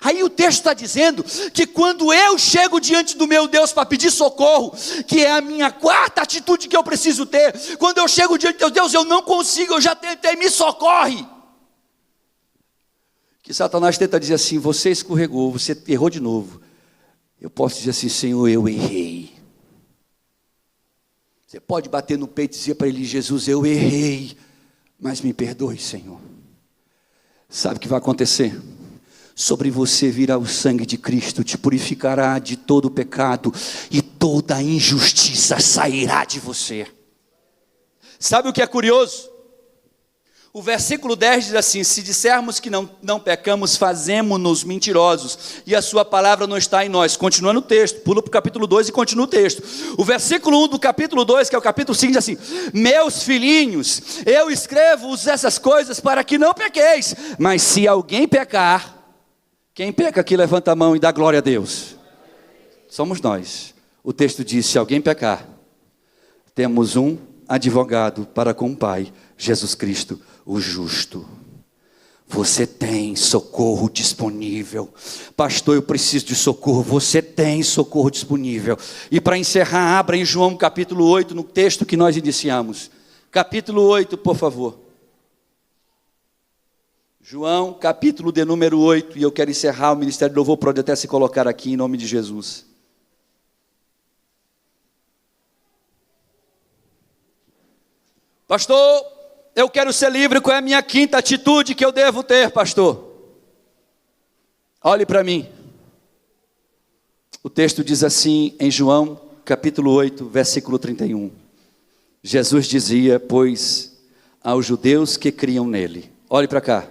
Aí o texto está dizendo que quando eu chego diante do meu Deus para pedir socorro, que é a minha quarta atitude que eu preciso ter, quando eu chego diante de Deus, eu não consigo, eu já tentei, me socorre. Que Satanás tenta dizer assim: você escorregou, você errou de novo. Eu posso dizer assim: Senhor, eu errei. Você pode bater no peito e dizer para ele: Jesus, eu errei, mas me perdoe, Senhor. Sabe o que vai acontecer? Sobre você virá o sangue de Cristo, te purificará de todo o pecado, e toda a injustiça sairá de você. Sabe o que é curioso? O versículo 10 diz assim: se dissermos que não pecamos, fazemo-nos mentirosos, e a sua palavra não está em nós. Continua no texto, pula para o capítulo 2 e continua o texto. O versículo 1 do capítulo 2, que é o capítulo 5, diz assim: meus filhinhos, eu escrevo-vos essas coisas para que não pequeis, mas se alguém pecar, quem peca aqui levanta a mão e dá glória a Deus. Somos nós. O texto diz: se alguém pecar, temos um advogado para com o Pai, Jesus Cristo, o justo. Você tem socorro disponível. Pastor, eu preciso de socorro. Você tem socorro disponível. E para encerrar, abra em João capítulo 8, no texto que nós iniciamos. Capítulo 8, por favor. João, capítulo de número 8, e eu quero encerrar o ministério do louvor, pode até se colocar aqui em nome de Jesus. Pastor, eu quero ser livre, qual é a minha quinta atitude que eu devo ter, pastor? Olhe para mim. O texto diz assim em João, capítulo 8, versículo 31. Jesus dizia, pois, aos judeus que criam nele. Olhe para cá.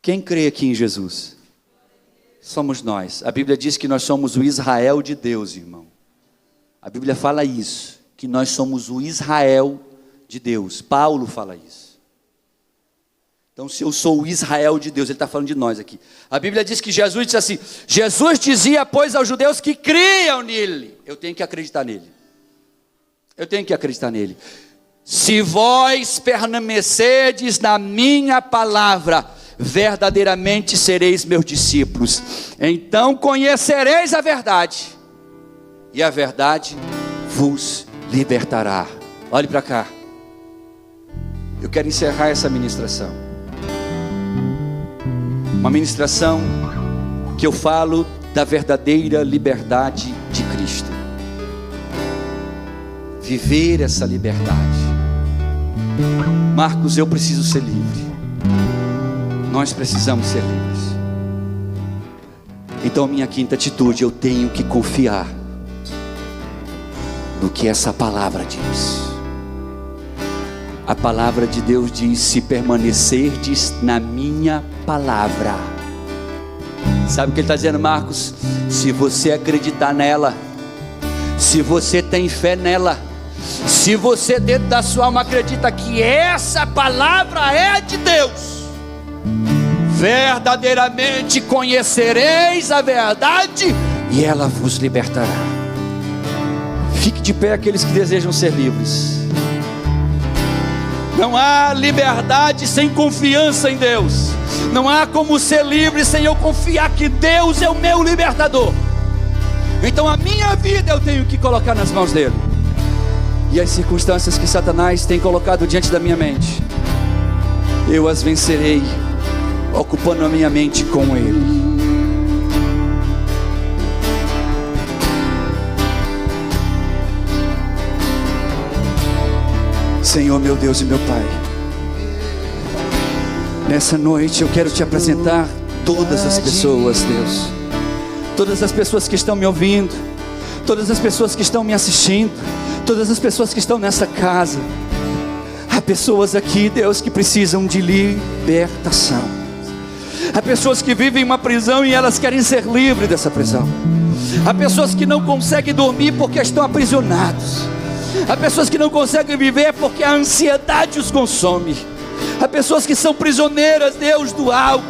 Quem crê aqui em Jesus? Somos nós. A Bíblia diz que nós somos o Israel de Deus, irmão. A Bíblia fala isso, que nós somos o Israel de Deus. Paulo fala isso. Então, se eu sou o Israel de Deus, ele está falando de nós aqui. A Bíblia diz que Jesus disse assim: Jesus dizia, pois, aos judeus que criam nele. Eu tenho que acreditar nele. Eu tenho que acreditar nele. Se vós permanecerdes na minha palavra, verdadeiramente sereis meus discípulos. Então conhecereis a verdade, e a verdade vos libertará. Olhe para cá. Eu quero encerrar essa ministração. Uma ministração que eu falo da verdadeira liberdade de Cristo. Viver essa liberdade. Marcos, eu preciso ser livre. Nós precisamos ser livres. Então, minha quinta atitude, eu tenho que confiar no que essa palavra diz. A palavra de Deus diz: se permanecerdes na minha palavra. Sabe o que ele está dizendo, Marcos? Se você acreditar nela, se você tem fé nela, se você dentro da sua alma acredita que essa palavra é de Deus, verdadeiramente conhecereis a verdade, e ela vos libertará. Fique de pé aqueles que desejam ser livres. Não há liberdade sem confiança em Deus. Não há como ser livre sem eu confiar que Deus é o meu libertador. Então a minha vida eu tenho que colocar nas mãos dele. E as circunstâncias que Satanás tem colocado diante da minha mente, eu as vencerei, ocupando a minha mente com ele. Senhor, meu Deus e meu Pai, nessa noite eu quero te apresentar todas as pessoas, Deus. Todas as pessoas que estão me ouvindo, todas as pessoas que estão me assistindo, todas as pessoas que estão nessa casa. Há pessoas aqui, Deus, que precisam de libertação. Há pessoas que vivem uma prisão e elas querem ser livres dessa prisão. Há pessoas que não conseguem dormir porque estão aprisionados. Há pessoas que não conseguem viver porque a ansiedade os consome. Há pessoas que são prisioneiras, Deus, do álcool,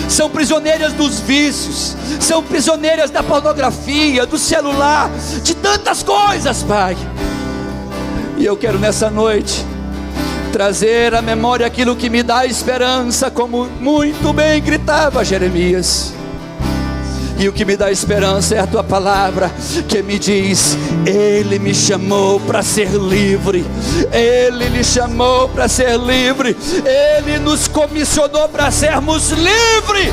são prisioneiras dos vícios, são prisioneiras da pornografia, do celular, de tantas coisas, Pai. E eu quero nessa noite trazer à memória aquilo que me dá esperança, como muito bem gritava Jeremias: E o que me dá esperança é a tua palavra, que me diz: Ele me chamou para ser livre. Ele lhe chamou para ser livre. Ele nos comissionou para sermos livres.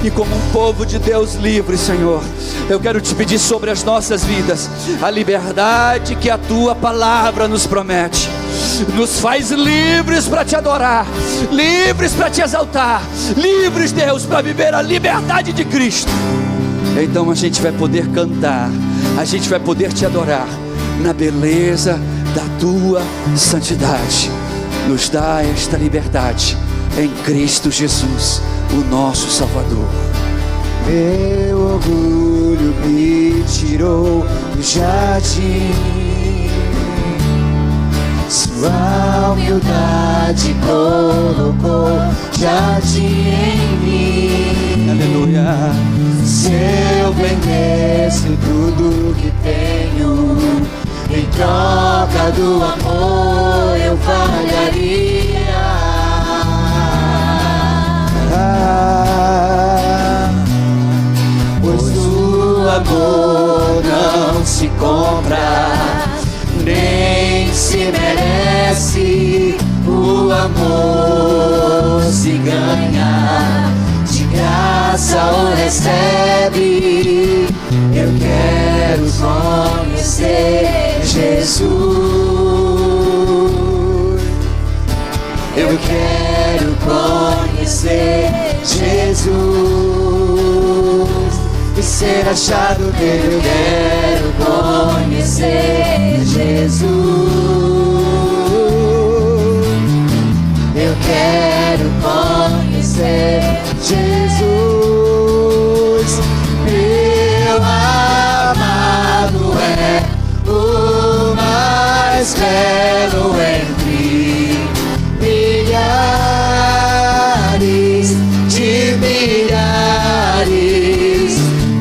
E como um povo de Deus livre, Senhor, eu quero te pedir sobre as nossas vidas a liberdade que a tua palavra nos promete. Nos faz livres para te adorar, livres para te exaltar, livres, Deus, para viver a liberdade de Cristo. Então a gente vai poder cantar, a gente vai poder te adorar na beleza da tua santidade. Nos dá esta liberdade em Cristo Jesus, o nosso Salvador. Meu orgulho me tirou do jardim, sua humildade colocou jardim em mim. Aleluia. Se eu vendesse tudo que tenho, em troca do amor eu pagaria. Pois o amor não se compra, nem se merece. O amor se ganha, de graça o recebe. Eu quero conhecer Jesus. Eu quero conhecer Jesus e ser achado nele. Eu quero conhecer Jesus. Eu quero conhecer Jesus. Meu amado é o mais belo entre milhares de milhares.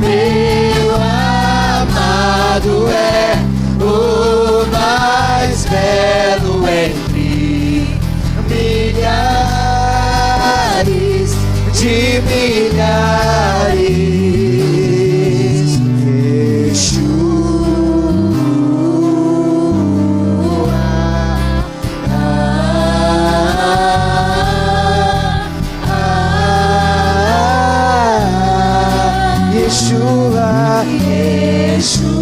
Meu amado é o mais belo entre milhares de milhares. Yeshua, Yeshua,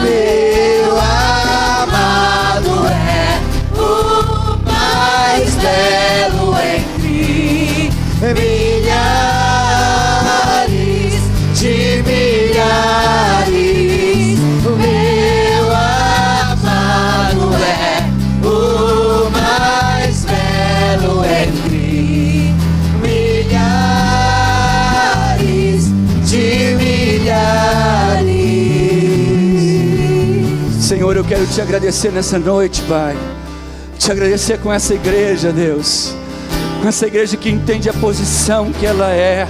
meu amado é o mais belo entre milhares de milhares. Meu amado é o mais belo entre milhares de milhares. Senhor, eu quero te agradecer nessa noite, Pai. Te agradecer com essa igreja, Deus. Com essa igreja que entende a posição que ela é,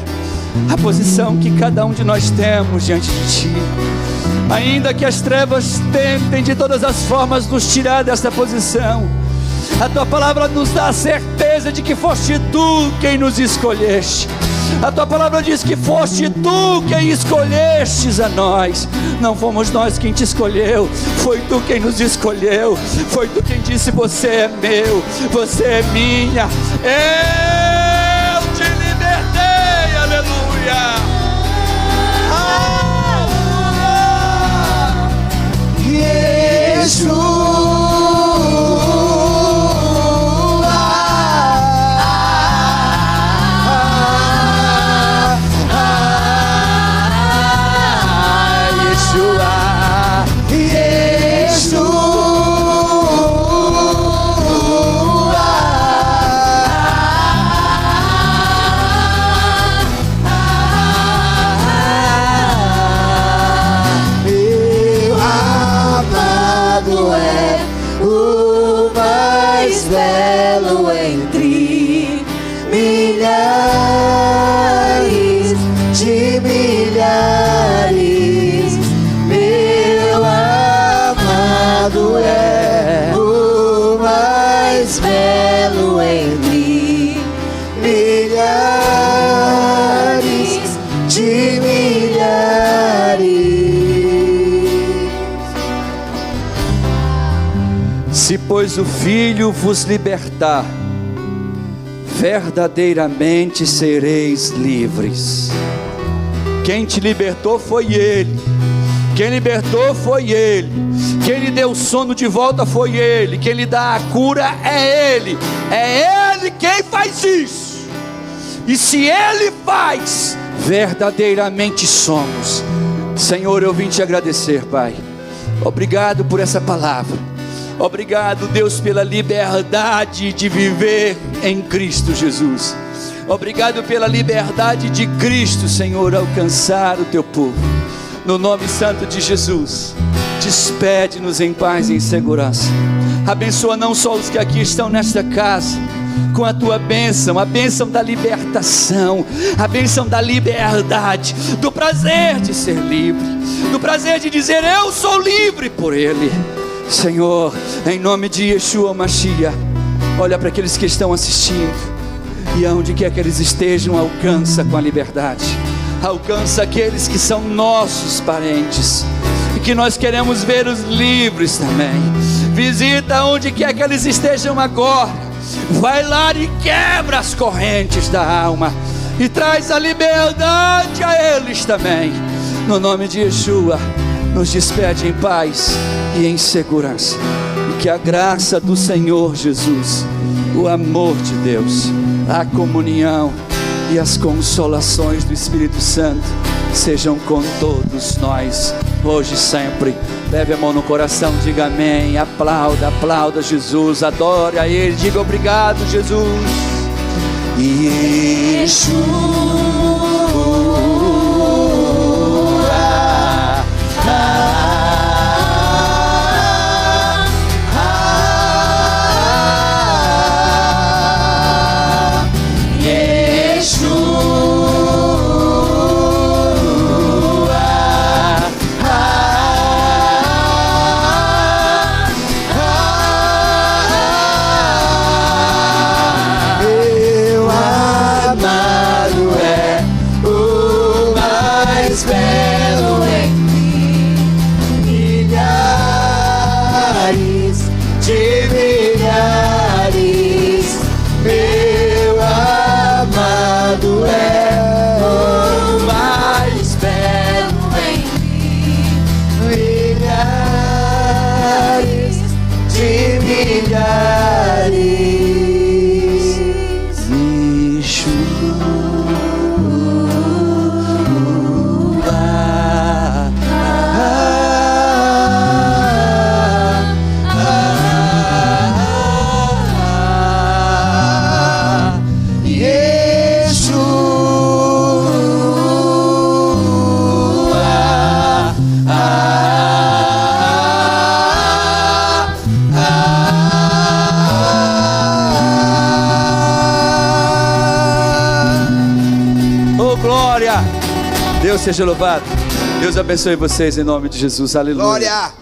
a posição que cada um de nós temos diante de Ti. Ainda que as trevas tentem de todas as formas nos tirar dessa posição, a Tua palavra nos dá a certeza de que foste Tu quem nos escolheste. A Tua palavra diz que foste Tu quem escolhestes a nós. Não fomos nós quem te escolheu, foi Tu quem nos escolheu. Foi Tu quem disse: você é meu, você é minha. Eu te libertei, aleluia. Yeshua, Se pois o Filho vos libertar, verdadeiramente sereis livres. Quem te libertou foi Ele. Quem libertou foi Ele. Quem lhe deu o sono de volta foi Ele. Quem lhe dá a cura é Ele. É Ele quem faz isso. E se Ele faz, verdadeiramente somos. Senhor, eu vim te agradecer, Pai. Obrigado por essa palavra. Obrigado, Deus, pela liberdade de viver em Cristo Jesus. Obrigado pela liberdade de Cristo, Senhor, alcançar o teu povo. No nome santo de Jesus, despede-nos em paz e em segurança. Abençoa não só os que aqui estão nesta casa, com a tua bênção, a bênção da libertação, a bênção da liberdade, do prazer de ser livre, do prazer de dizer eu sou livre por Ele. Senhor, em nome de Yeshua Mashiach, olha para aqueles que estão assistindo, e aonde quer que eles estejam, alcança com a liberdade, alcança aqueles que são nossos parentes, e que nós queremos ver os livres também. Visita onde quer que eles estejam agora, vai lá e quebra as correntes da alma, e traz a liberdade a eles também. No nome de Yeshua, nos despede em paz e em segurança, e que a graça do Senhor Jesus, o amor de Deus, a comunhão e as consolações do Espírito Santo sejam com todos nós, hoje e sempre. Leve a mão no coração, diga amém, aplauda, aplauda Jesus, adore a Ele, diga obrigado Jesus. Yeshua. Deus seja louvado. Deus abençoe vocês em nome de Jesus. Aleluia. Glória.